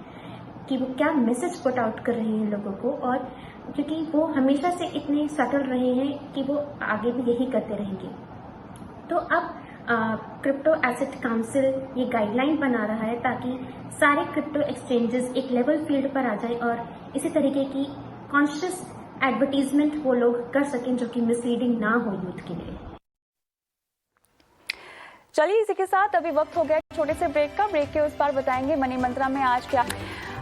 कि वो क्या मैसेज पुट आउट कर रहे हैं लोगों को, और क्योंकि वो हमेशा से इतने सटल रहे हैं कि वो आगे भी यही करते रहेंगे। तो अब क्रिप्टो एसेट काउंसिल ये गाइडलाइन बना रहा है ताकि सारे क्रिप्टो एक्सचेंजेस एक लेवल फील्ड पर आ जाए और इसी तरीके की कॉन्शियस एडवर्टीजमेंट वो लोग कर सकें जो कि मिसलीडिंग ना हो यूथ के लिए। चलिए इसी के साथ अभी वक्त हो गया छोटे से ब्रेक का। ब्रेक के उस पार बताएंगे मनी मंत्रा में आज क्या,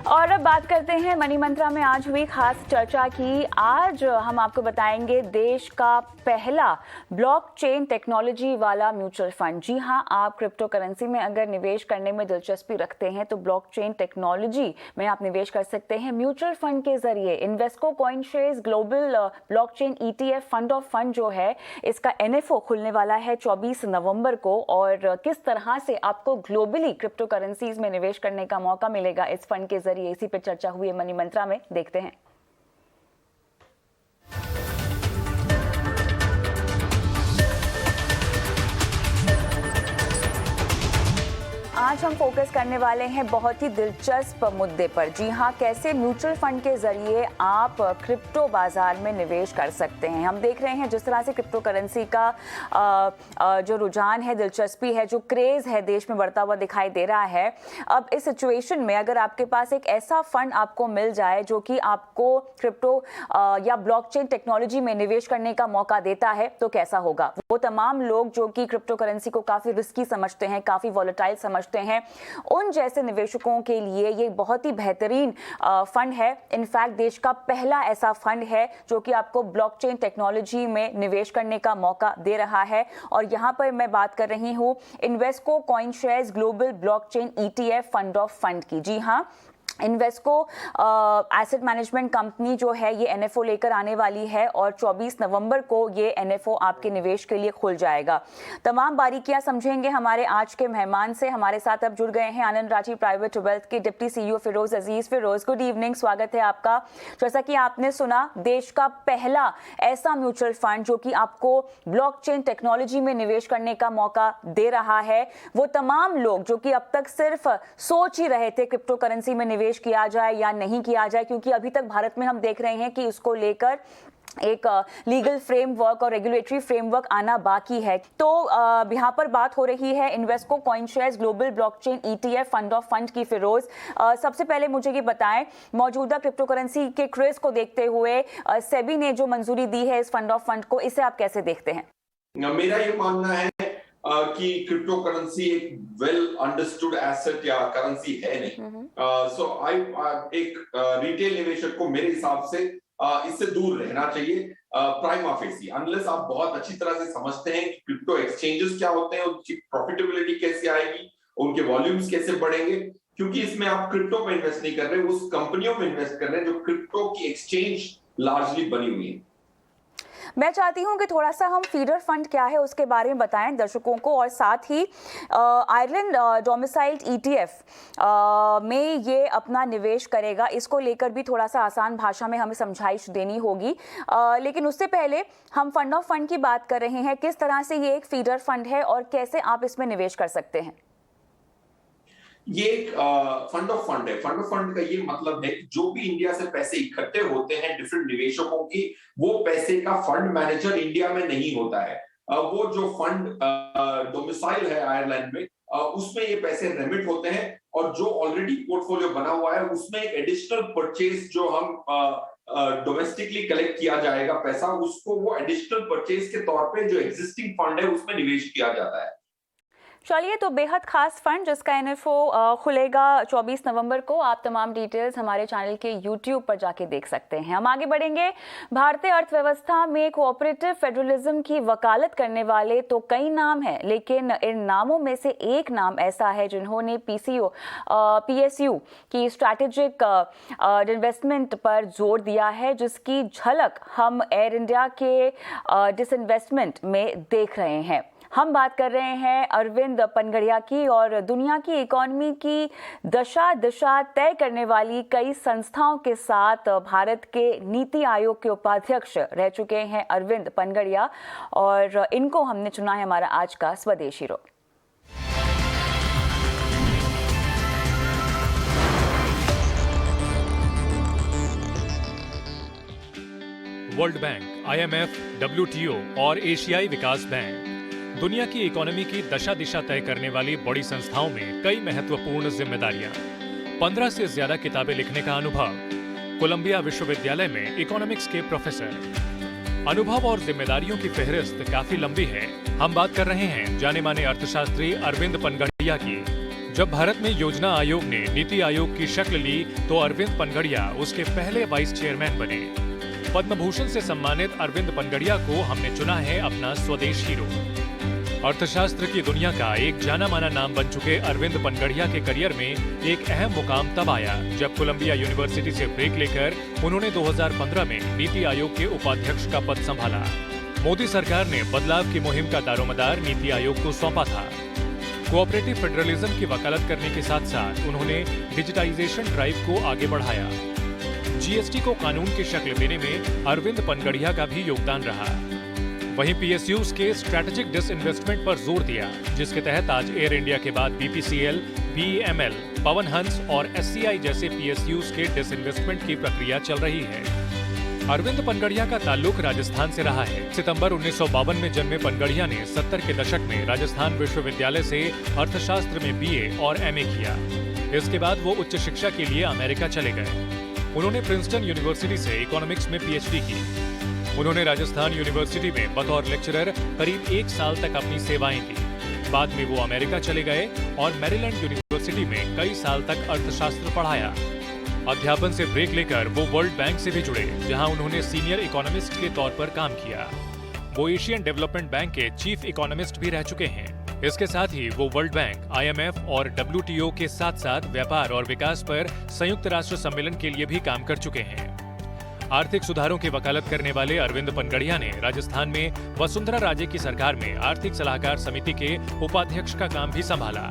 और अब बात करते हैं मनी मंत्रा में आज हुई खास चर्चा की। आज हम आपको बताएंगे देश का पहला ब्लॉकचेन टेक्नोलॉजी वाला म्यूचुअल फंड। जी हां, आप क्रिप्टो करेंसी में अगर निवेश करने में दिलचस्पी रखते हैं तो ब्लॉकचेन टेक्नोलॉजी में आप निवेश कर सकते हैं म्यूचुअल फंड के जरिए। Invesco CoinShares global blockchain ETF fund of fund जो है, इसका NFO खुलने वाला है 24 नवंबर को, और किस तरह से आपको ग्लोबली क्रिप्टो करेंसीज में निवेश करने का मौका मिलेगा इस फंड के जरिए, इसी पे चर्चा हुई है मनी मंत्रा में। देखते हैं। आज हम फोकस करने वाले हैं बहुत ही दिलचस्प मुद्दे पर। जी हां, कैसे म्यूचुअल फंड के जरिए आप क्रिप्टो बाजार में निवेश कर सकते हैं। हम देख रहे हैं जिस तरह से क्रिप्टो करेंसी का जो रुझान है, दिलचस्पी है, जो क्रेज है देश में बढ़ता हुआ दिखाई दे रहा है। अब इस सिचुएशन में अगर आपके पास एक ऐसा फंड आपको मिल जाए जो कि आपको क्रिप्टो या ब्लॉकचेन टेक्नोलॉजी में निवेश करने का मौका देता है, तो कैसा होगा। वो तमाम लोग जो कि क्रिप्टो करेंसी को काफी रिस्की समझते हैं, काफी वॉलेटाइल समझते हैं, उन जैसे निवेशकों के लिए ये बहुत ही बेहतरीन फंड है। इनफैक्ट देश का पहला ऐसा फंड है जो कि आपको ब्लॉकचेन टेक्नोलॉजी में निवेश करने का मौका दे रहा है। और यहां पर मैं बात कर रही हूं Invesco CoinShares global blockchain ETF fund of fund की। जी हां, इन्वेस्को एसेट मैनेजमेंट कंपनी जो है ये NFO लेकर आने वाली है और 24 नवंबर को ये NFO आपके निवेश के लिए खुल जाएगा। तमाम बारीकियां समझेंगे हमारे आज के मेहमान से। हमारे साथ अब जुड़ गए हैं आनंद राठी प्राइवेट वेल्थ के डिप्टी CEO फिरोज अजीज। फिरोज, गुड इवनिंग, स्वागत है आपका। जैसा कि आपने सुना, देश का पहला ऐसा म्यूचुअल फंड जो कि आपको ब्लॉकचेन टेक्नोलॉजी में निवेश करने का मौका दे रहा है। वो तमाम लोग जो कि अब तक सिर्फ सोच ही रहे थे क्रिप्टो करेंसी में निवेश किया जाए या नहीं किया जाए, क्योंकि अभी तक भारत में हम देख रहे हैं कि उसको लेकर एक लीगल फ्रेमवर्क और रेगुलेटरी फ्रेमवर्क आना बाकी है। तो यहाँ पर बात हो रही है Invesco CoinShares global blockchain ETF fund of fund की। फिरोज, सबसे पहले मुझे ये बताएं, मौजूदा क्रिप्टो करेंसी के क्रेज को देखते हुए सेबी ने जो मंजूरी दी है इस फंड ऑफ फंड को, इसे आप कैसे देखते हैं। मेरा ये मानना है कि क्रिप्टो करेंसी एक वेल अंडरस्टूड एसेट या करेंसी है नहीं। सो एक रिटेल निवेशक को मेरे हिसाब से इससे दूर रहना चाहिए प्राइमा फेसी, अनलेस आप बहुत अच्छी तरह से समझते हैं कि क्रिप्टो एक्सचेंजेस क्या होते हैं, उनकी प्रॉफिटेबिलिटी कैसे आएगी, उनके वॉल्यूम्स कैसे बढ़ेंगे, क्योंकि इसमें आप क्रिप्टो पे इन्वेस्ट नहीं कर रहे, उस कंपनियों में इन्वेस्ट कर रहे हैं जो क्रिप्टो की एक्सचेंज लार्जली बनी हुई है। मैं चाहती हूं कि थोड़ा सा हम फीडर फंड क्या है उसके बारे में बताएं दर्शकों को, और साथ ही आयरलैंड डोमिसाइल्ड ETF में ये अपना निवेश करेगा, इसको लेकर भी थोड़ा सा आसान भाषा में हमें समझाइश देनी होगी। लेकिन उससे पहले हम फंड ऑफ फंड की बात कर रहे हैं, किस तरह से ये एक फीडर फंड है और कैसे आप इसमें निवेश कर सकते हैं। ये एक फंड ऑफ फंड है। फंड ऑफ फंड का ये मतलब है कि जो भी इंडिया से पैसे इकट्ठे होते हैं डिफरेंट निवेशकों की, वो पैसे का फंड मैनेजर इंडिया में नहीं होता है। वो जो फंड डोमिसाइल है आयरलैंड में, उसमें ये पैसे रेमिट होते हैं, और जो ऑलरेडी पोर्टफोलियो बना हुआ है उसमें एक एडिशनल परचेज जो हम डोमेस्टिकली कलेक्ट किया जाएगा पैसा, उसको वो एडिशनल परचेज के तौर पे जो एग्जिस्टिंग फंड है उसमें निवेश किया जाता है। चलिए, तो बेहद खास फंड जिसका NFO खुलेगा 24 नवंबर को, आप तमाम डिटेल्स हमारे चैनल के YouTube पर जाके देख सकते हैं। हम आगे बढ़ेंगे। भारतीय अर्थव्यवस्था में कोऑपरेटिव फेडरलिज्म की वकालत करने वाले तो कई नाम हैं, लेकिन इन नामों में से एक नाम ऐसा है जिन्होंने PSU की स्ट्रैटेजिक इन्वेस्टमेंट पर जोर दिया है, जिसकी झलक हम एयर इंडिया के डिसइन्वेस्टमेंट में देख रहे हैं। हम बात कर रहे हैं अरविंद पनगड़िया की, और दुनिया की इकोनॉमी की दिशा तय करने वाली कई संस्थाओं के साथ भारत के नीति आयोग के उपाध्यक्ष रह चुके हैं अरविंद पनगड़िया, और इनको हमने चुना है हमारा आज का स्वदेश hero. World bank, IMF, WTO और एशियाई विकास बैंक दुनिया की इकोनॉमी की दशा दिशा तय करने वाली बड़ी संस्थाओं में कई महत्वपूर्ण जिम्मेदारियां, 15 से ज्यादा किताबें लिखने का अनुभव, कोलंबिया विश्वविद्यालय में इकोनॉमिक्स के प्रोफेसर। अनुभव और जिम्मेदारियों की फहरिस्त काफी लंबी है। हम बात कर रहे हैं जाने माने अर्थशास्त्री अरविंद पनगड़िया की। जब भारत में योजना आयोग ने नीति आयोग की शक्ल ली तो अरविंद पनगड़िया उसके पहले वाइस चेयरमैन बने। पद्म भूषण से सम्मानित अरविंद पनगड़िया को हमने चुना है अपना स्वदेश हीरो। अर्थशास्त्र की दुनिया का एक जाना माना नाम बन चुके अरविंद पनगड़िया के करियर में एक अहम मुकाम तब आया जब कोलंबिया यूनिवर्सिटी से ब्रेक लेकर उन्होंने 2015 में नीति आयोग के उपाध्यक्ष का पद संभाला। मोदी सरकार ने बदलाव की मुहिम का दारोमदार नीति आयोग को सौंपा था। कोऑपरेटिव फेडरलिज्म की वकालत करने के साथ साथ उन्होंने डिजिटाइजेशन ड्राइव को आगे बढ़ाया। GST को कानून की शक्ल देने में अरविंद पनगड़िया का भी योगदान रहा। वहीं PSUs के स्ट्रैटेजिक डिसइन्वेस्टमेंट पर जोर दिया, जिसके तहत आज एयर इंडिया के बाद BPCL, BEML, पवन हंस और SCI जैसे PSUs के डिसइन्वेस्टमेंट की प्रक्रिया चल रही है। अरविंद पनगड़िया का ताल्लुक राजस्थान से रहा है। सितंबर 1952 में जन्मे पनगड़िया ने 70 के दशक में राजस्थान विश्वविद्यालय से अर्थशास्त्र में BA और MA किया। इसके बाद वो उच्च शिक्षा के लिए अमेरिका चले गए। उन्होंने प्रिंसटन यूनिवर्सिटी से इकोनॉमिक्स में PhD की। उन्होंने राजस्थान यूनिवर्सिटी में बतौर लेक्चरर करीब 1 साल तक अपनी सेवाएं दी। बाद में वो अमेरिका चले गए और मैरीलैंड यूनिवर्सिटी में कई साल तक अर्थशास्त्र पढ़ाया। अध्यापन से ब्रेक लेकर वो वर्ल्ड बैंक से भी जुड़े, जहां उन्होंने सीनियर इकोनॉमिस्ट के तौर पर काम किया। वो एशियन डेवलपमेंट बैंक के चीफ इकोनॉमिस्ट भी रह चुके हैं। इसके साथ ही वो वर्ल्ड बैंक, IMF और WTO के साथ साथ व्यापार और विकास पर संयुक्त राष्ट्र सम्मेलन के लिए भी काम कर चुके हैं। आर्थिक सुधारों की वकालत करने वाले अरविंद पनगड़िया ने राजस्थान में वसुंधरा राजे की सरकार में आर्थिक सलाहकार समिति के उपाध्यक्ष का काम भी संभाला।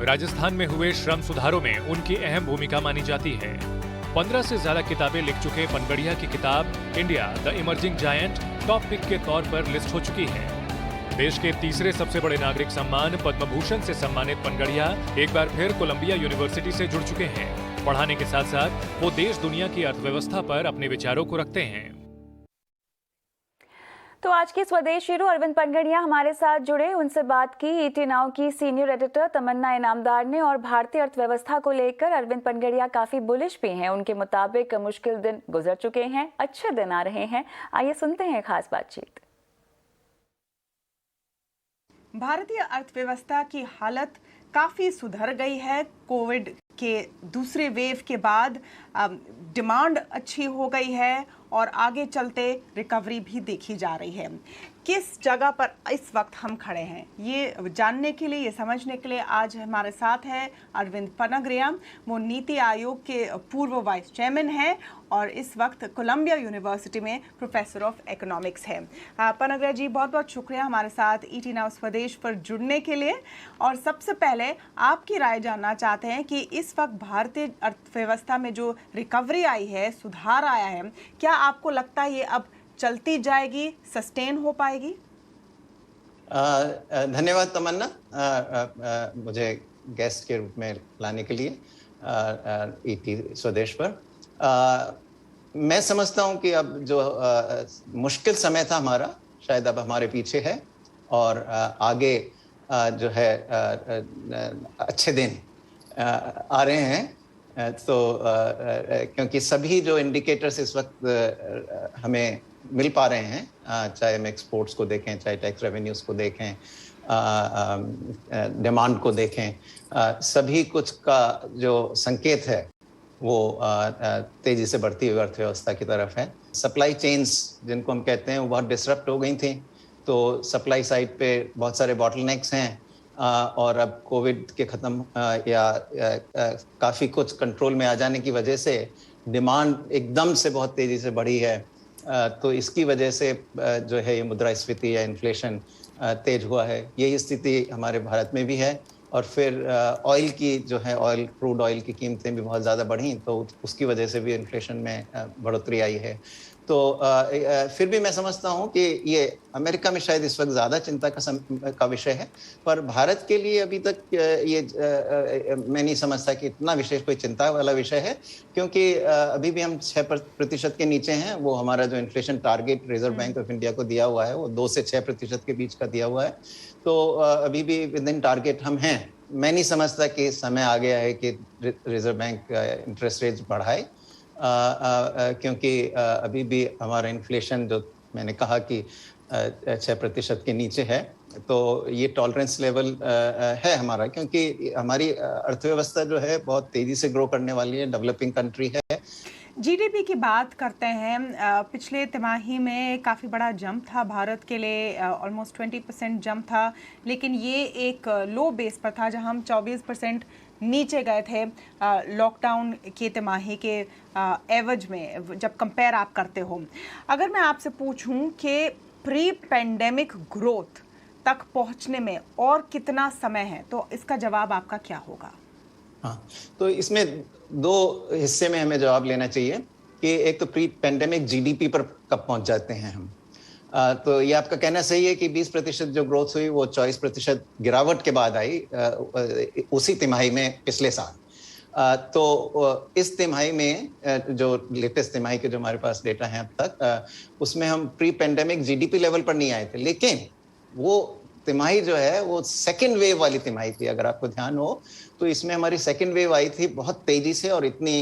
राजस्थान में हुए श्रम सुधारों में उनकी अहम भूमिका मानी जाती है। 15 से ज्यादा किताबें लिख चुके पनगड़िया की किताब India the emerging giant top pick के तौर पर लिस्ट हो चुकी है। देश के तीसरे सबसे बड़े नागरिक सम्मान पद्म भूषण से सम्मानित पनगड़िया एक बार फिर कोलंबिया यूनिवर्सिटी से जुड़ चुके हैं। पढ़ाने के साथ साथ वो देश दुनिया की अर्थव्यवस्था पर अपने विचारों को रखते हैं। तो आज के स्वदेश हीरो अरविंद पनगड़िया हमारे साथ जुड़े, उनसे बात की ET नाउ की सीनियर एडिटर तमन्ना इनामदार ने। और भारतीय अर्थव्यवस्था को लेकर अरविंद पनगड़िया काफी बुलिश भी हैं। उनके मुताबिक मुश्किल दिन गुजर चुके हैं, अच्छे दिन आ रहे हैं। आइए सुनते हैं खास बातचीत। भारतीय अर्थव्यवस्था की हालत काफ़ी सुधर गई है। कोविड के दूसरे वेव के बाद डिमांड अच्छी हो गई है और आगे चलते रिकवरी भी देखी जा रही है। किस जगह पर इस वक्त हम खड़े हैं, ये जानने के लिए, ये समझने के लिए आज हमारे साथ है अरविंद पनगड़िया। वो नीति आयोग के पूर्व वाइस चेयरमैन हैं और इस वक्त कोलंबिया यूनिवर्सिटी में प्रोफेसर ऑफ इकोनॉमिक्स हैं। पनगड़िया जी, बहुत बहुत शुक्रिया हमारे साथ ET नाउ स्वदेश पर जुड़ने के लिए। और सबसे पहले आपकी राय जानना चाहते हैं कि इस वक्त भारतीय अर्थव्यवस्था में जो रिकवरी आई है, सुधार आया है, क्या आपको लगता है ये अब चलती जाएगी, सस्टेन हो पाएगी? धन्यवाद तमन्ना, मुझे गेस्ट के रूप में लाने के लिए ET स्वदेश पर। मैं समझता हूं कि अब जो मुश्किल समय था हमारा, शायद अब हमारे पीछे है और आगे जो है अच्छे दिन आ रहे हैं। तो क्योंकि सभी जो इंडिकेटर्स इस वक्त हमें मिल पा रहे हैं, चाहे हम एक्सपोर्ट्स को देखें, चाहे टैक्स रेवेन्यूज को देखें, डिमांड को देखें, सभी कुछ का जो संकेत है वो तेजी से बढ़ती हुई अर्थव्यवस्था की तरफ है। सप्लाई चेन्स जिनको हम कहते हैं वो बहुत डिसरप्ट हो गई थी, तो सप्लाई साइड पे बहुत सारे बॉटलनेक्स हैं और अब कोविड के ख़त्म या काफ़ी कुछ कंट्रोल में आ जाने की वजह से डिमांड एकदम से बहुत तेज़ी से बढ़ी है। तो इसकी वजह से जो है ये मुद्रास्फीति या इन्फ्लेशन तेज हुआ है। यही स्थिति हमारे भारत में भी है। और फिर ऑयल की जो है क्रूड ऑयल की कीमतें भी बहुत ज़्यादा बढ़ी, तो उसकी वजह से भी इन्फ्लेशन में बढ़ोतरी आई है। तो फिर भी मैं समझता हूँ कि ये अमेरिका में शायद इस वक्त ज़्यादा चिंता का विषय है, पर भारत के लिए अभी तक ये मैं नहीं समझता कि इतना विशेष कोई चिंता वाला विषय है, क्योंकि अभी भी हम 6% के नीचे हैं। वो हमारा जो inflation target reserve bank of India को दिया हुआ है वो 2 से 6% के बीच का दिया हुआ है। तो अभी भी विद इन टारगेट हम हैं। मैं नहीं समझता कि समय आ गया है कि रिजर्व बैंक इंटरेस्ट रेट्स बढ़ाए, क्योंकि अभी भी हमारा इन्फ्लेशन जो मैंने कहा कि 6% के नीचे है, तो ये टॉलरेंस लेवल है हमारा, क्योंकि हमारी अर्थव्यवस्था जो है बहुत तेज़ी से ग्रो करने वाली है, डेवलपिंग कंट्री है। जीडीपी की बात करते हैं। पिछले तिमाही में काफ़ी बड़ा जंप था भारत के लिए, ऑलमोस्ट 20% जंप था, लेकिन ये एक लो बेस पर था जहां हम 24% नीचे गए थे लॉकडाउन के तिमाही के एवज में, जब कंपेयर आप करते हो। अगर मैं आपसे पूछूं कि प्री पेंडेमिक ग्रोथ तक पहुंचने में और कितना समय है, तो इसका जवाब आपका क्या होगा? हाँ, तो इसमें 2 हिस्से में हमें जवाब लेना चाहिए कि एक तो प्री पेंडेमिक जीडीपी पर कब पहुंच जाते हैं हम। तो ये आपका कहना सही है कि 20% जो ग्रोथ हुई वो 24% गिरावट के बाद आई उसी तिमाही में पिछले साल। तो इस तिमाही में जो लेटेस्ट तिमाही के जो हमारे पास डेटा हैं अब तक, उसमें हम प्री पेंडेमिक जीडीपी लेवल पर नहीं आए थे, लेकिन वो तिमाही जो है वो सेकेंड वेव वाली तिमाही थी। अगर आपको ध्यान हो तो इसमें हमारी सेकेंड वेव आई थी बहुत तेजी से, और इतनी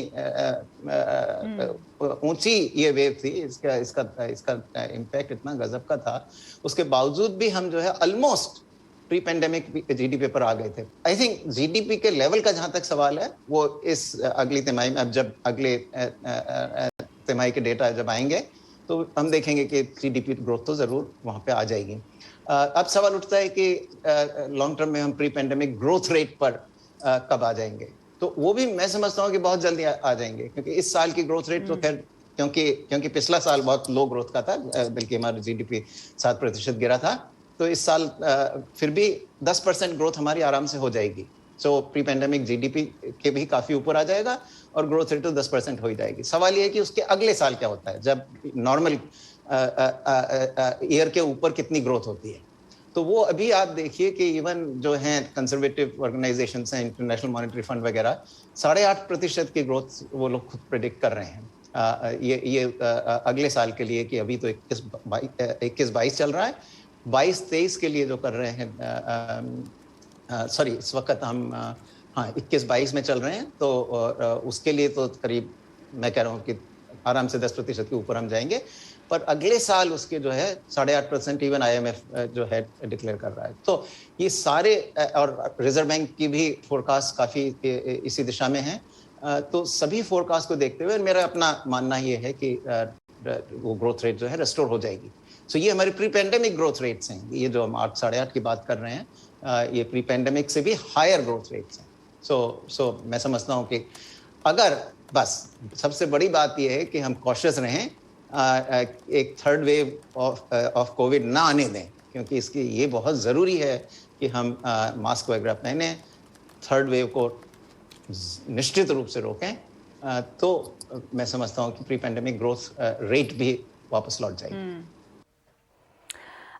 ऊंची ये वेव थी, इसका इम्पैक्ट इतना गजब का था। उसके बावजूद भी हम जो है ऑलमोस्ट प्री पेंडेमिक जीडीपी पर आ गए थे। आई थिंक जीडीपी के लेवल का जहां तक सवाल है वो इस अगली तिमाही में, अब जब अगले तिमाही के डेटा जब आएंगे तो हम देखेंगे कि जीडीपी ग्रोथ तो जरूर वहां पे आ जाएगी। अब सवाल उठता है कि लॉन्ग टर्म में हम प्री पेंडेमिक ग्रोथ रेट पर कब आ जाएंगे। तो वो भी मैं समझता हूँ कि बहुत जल्दी आ जाएंगे, क्योंकि इस साल की ग्रोथ रेट तो खैर क्योंकि पिछला साल बहुत लो ग्रोथ का था, बल्कि हमारा जीडीपी 7% गिरा था, तो इस साल फिर भी 10% ग्रोथ हमारी आराम से हो जाएगी। सो प्री पेंडेमिक जीडीपी के भी काफी ऊपर आ जाएगा और ग्रोथ रेट तो 10% हो ही जाएगी। सवाल ये है कि उसके अगले साल क्या होता है, जब नॉर्मल ईयर के ऊपर कितनी ग्रोथ होती है। तो वो अभी आप देखिए कि इवन जो हैं कंजर्वेटिव ऑर्गेनाइजेशंस हैं, इंटरनेशनल मॉनेटरी फंड वगैरह, 8.5% की ग्रोथ वो लोग खुद प्रेडिक्ट कर रहे हैं ये अगले साल के लिए, कि अभी तो 21-22 चल रहा है, 22-23 के लिए जो कर रहे हैं, सॉरी इस वक्त हम 21-22 में चल रहे हैं, तो उसके लिए तो करीब मैं कह रहा हूँ कि आराम से 10% के ऊपर हम जाएंगे। पर अगले साल उसके जो है 8.5% इवन IMF जो है डिक्लेयर कर रहा है। तो ये सारे, और रिजर्व बैंक की भी फोरकास्ट काफ़ी इसी दिशा में है। तो सभी फोरकास्ट को देखते हुए मेरा अपना मानना ये है कि वो ग्रोथ रेट जो है रेस्टोर हो जाएगी। सो ये हमारे प्री पेंडेमिक ग्रोथ रेट्स हैं, ये जो हम 8-8.5 की बात कर रहे हैं, ये प्री पेंडेमिक से भी हायर ग्रोथ रेट्स हैं। सो मैं समझता हूँ कि अगर बस सबसे बड़ी बात यह है कि हम कॉशियस रहें, एक थर्ड वेव ऑफ कोविड ना आने दें, क्योंकि इसकी ये बहुत ज़रूरी है कि हम मास्क वगैरह पहने, थर्ड वेव को निश्चित रूप से रोकें, तो मैं समझता हूँ कि प्री पेंडेमिक ग्रोथ रेट भी वापस लौट जाएगी।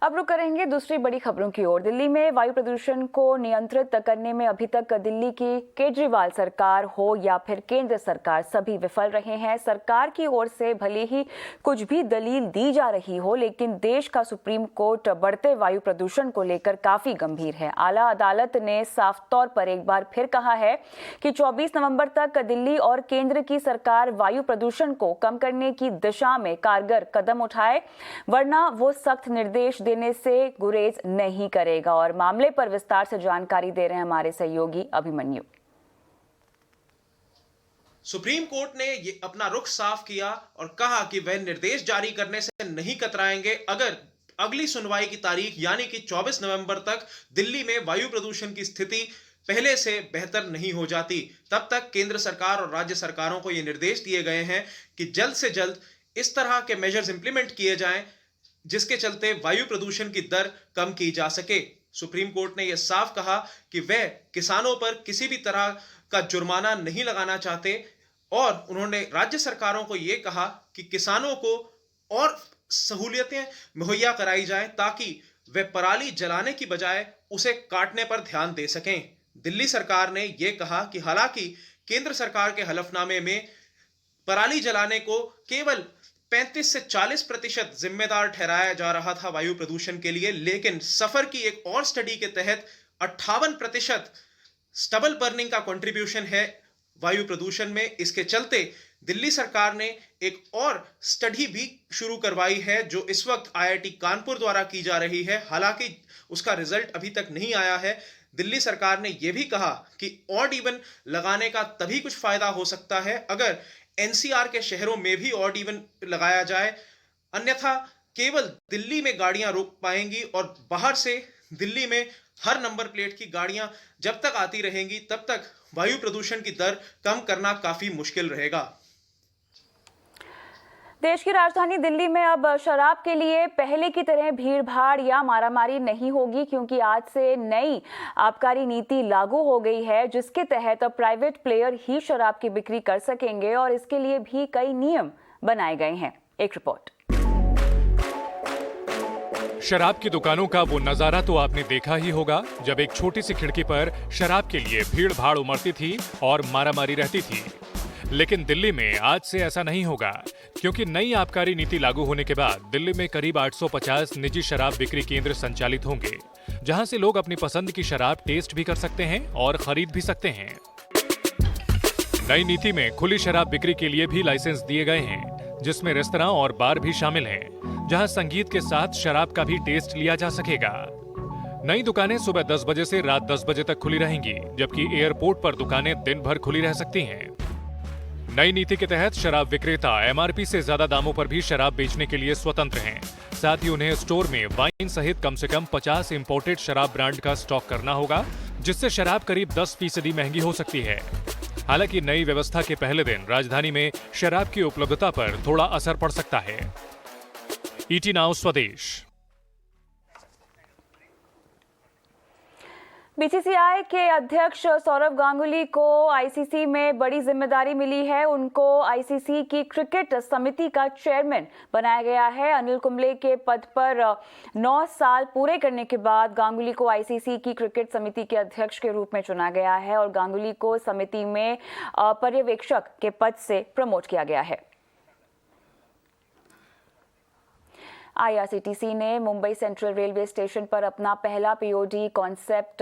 अब रुक करेंगे दूसरी बड़ी खबरों की ओर। दिल्ली में वायु प्रदूषण को नियंत्रित करने में अभी तक दिल्ली की केजरीवाल सरकार हो या फिर केंद्र सरकार, सभी विफल रहे हैं। सरकार की ओर से भले ही कुछ भी दलील दी जा रही हो, लेकिन देश का सुप्रीम कोर्ट बढ़ते वायु प्रदूषण को लेकर काफी गंभीर है। आला अदालत ने साफ तौर पर एक बार फिर कहा है कि 24 नवंबर तक दिल्ली और केंद्र की सरकार वायु प्रदूषण को कम करने की दिशा में कारगर कदम उठाए, वरना वो सख्त निर्देश लेने से गुरेज नहीं करेगा। और मामले पर विस्तार से जानकारी दे रहे हैं हमारे सहयोगी अभिमन्यु। सुप्रीम कोर्ट ने ये अपना रुख साफ किया और कहा कि वह निर्देश जारी करने से नहीं कतराएंगे अगर अगली सुनवाई की तारीख यानी कि 24 नवंबर तक दिल्ली में वायु प्रदूषण की स्थिति पहले से बेहतर नहीं हो जाती। तब तक केंद्र सरकार और राज्य सरकारों को ये निर्देश दिए गए हैं कि जल्द से जल्द इस तरह के मेजर्स इंप्लीमेंट किए जाएं जिसके चलते वायु प्रदूषण की दर कम की जा सके। सुप्रीम कोर्ट ने यह साफ कहा कि वह किसानों पर किसी भी तरह का जुर्माना नहीं लगाना चाहते और उन्होंने राज्य सरकारों को यह कहा कि किसानों को और सहूलियतें मुहैया कराई जाएं ताकि वे पराली जलाने की बजाय उसे काटने पर ध्यान दे सकें। दिल्ली सरकार ने यह कहा कि हालांकि केंद्र सरकार के हलफनामे में पराली जलाने को केवल 35 से 40% जिम्मेदार ठहराया जा रहा था वायु प्रदूषण के लिए, लेकिन सफर की एक और स्टडी के तहत 58% स्टबल बर्निंग का कंट्रीब्यूशन है वायु प्रदूषण में। इसके चलते दिल्ली सरकार ने एक और स्टडी भी शुरू करवाई है जो इस वक्त IIT कानपुर द्वारा की जा रही है। हालांकि उसका रिजल्ट अभी तक नहीं आया है। दिल्ली सरकार ने यह भी कहा कि ऑड इवन लगाने का तभी कुछ फायदा हो सकता है अगर NCR के शहरों में भी ऑड इवन लगाया जाए, अन्यथा केवल दिल्ली में गाड़ियां रोक पाएंगी और बाहर से दिल्ली में हर नंबर प्लेट की गाड़ियां जब तक आती रहेंगी तब तक वायु प्रदूषण की दर कम करना काफी मुश्किल रहेगा। देश की राजधानी दिल्ली में अब शराब के लिए पहले की तरह भीड़-भाड़ या मारामारी नहीं होगी, क्योंकि आज से नई आबकारी नीति लागू हो गई है जिसके तहत अब प्राइवेट प्लेयर ही शराब की बिक्री कर सकेंगे और इसके लिए भी कई नियम बनाए गए हैं। एक रिपोर्ट। शराब की दुकानों का वो नजारा तो आपने देखा ही होगा जब एक छोटी सी खिड़की पर शराब के लिए भीड़-भाड़ उमड़ती थी और मारामारी रहती थी। लेकिन दिल्ली में आज से ऐसा नहीं होगा, क्योंकि नई आबकारी नीति लागू होने के बाद दिल्ली में करीब 850 निजी शराब बिक्री केंद्र संचालित होंगे, जहां से लोग अपनी पसंद की शराब टेस्ट भी कर सकते हैं और खरीद भी सकते हैं। नई नीति में खुली शराब बिक्री के लिए भी लाइसेंस दिए गए हैं, जिसमें रेस्तरां और बार भी शामिल हैं, जहां संगीत के साथ शराब का भी टेस्ट लिया जा सकेगा। नई दुकानें सुबह 10 बजे से रात 10 बजे तक खुली रहेंगी, जबकि एयरपोर्ट पर दुकानें दिन भर खुली रह सकती हैं। नई नीति के तहत शराब विक्रेता MRP से ज्यादा दामों पर भी शराब बेचने के लिए स्वतंत्र हैं। साथ ही उन्हें स्टोर में वाइन सहित कम से कम 50 इंपोर्टेड शराब ब्रांड का स्टॉक करना होगा, जिससे शराब करीब 10% महंगी हो सकती है। हालांकि नई व्यवस्था के पहले दिन राजधानी में शराब की उपलब्धता पर थोड़ा असर पड़ सकता है। ET नाउ स्वदेश। BCCI के अध्यक्ष सौरव गांगुली को ICC में बड़ी जिम्मेदारी मिली है। उनको ICC की क्रिकेट समिति का चेयरमैन बनाया गया है। अनिल कुंबले के पद पर 9 साल पूरे करने के बाद गांगुली को ICC की क्रिकेट समिति के अध्यक्ष के रूप में चुना गया है और गांगुली को समिति में पर्यवेक्षक के पद से प्रमोट किया गया है। IRCTC ने मुंबई सेंट्रल रेलवे स्टेशन पर अपना पहला POD कॉन्सेप्ट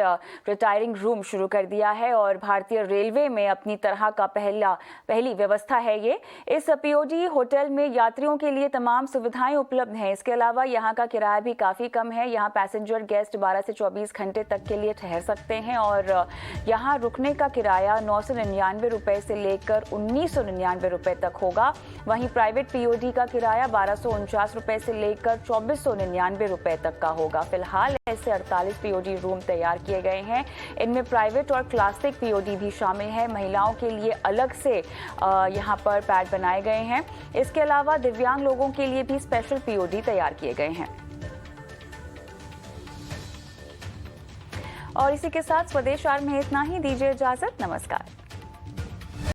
रिटायरिंग रूम शुरू कर दिया है और भारतीय रेलवे में अपनी तरह का पहली व्यवस्था है ये। इस POD होटल में यात्रियों के लिए तमाम सुविधाएं उपलब्ध हैं। इसके अलावा यहाँ का किराया भी काफ़ी कम है। यहाँ पैसेंजर गेस्ट 12 से 24 घंटे तक के लिए ठहर सकते हैं और यहाँ रुकने का किराया 999 रुपये से लेकर 1999 रुपये तक होगा। वहीं प्राइवेट POD का किराया 1249 रुपये से लेकर 2499 रुपए तक का होगा। फिलहाल ऐसे 48 POD रूम तैयार किए गए हैं। इनमें प्राइवेट और क्लासिक POD भी शामिल है। महिलाओं के लिए अलग से यहाँ पर पैड बनाए गए हैं। इसके अलावा दिव्यांग लोगों के लिए भी स्पेशल POD तैयार किए गए हैं। और इसी के साथ स्वदेश आर में इतना ही। दीजिए इजाजत। नमस्कार।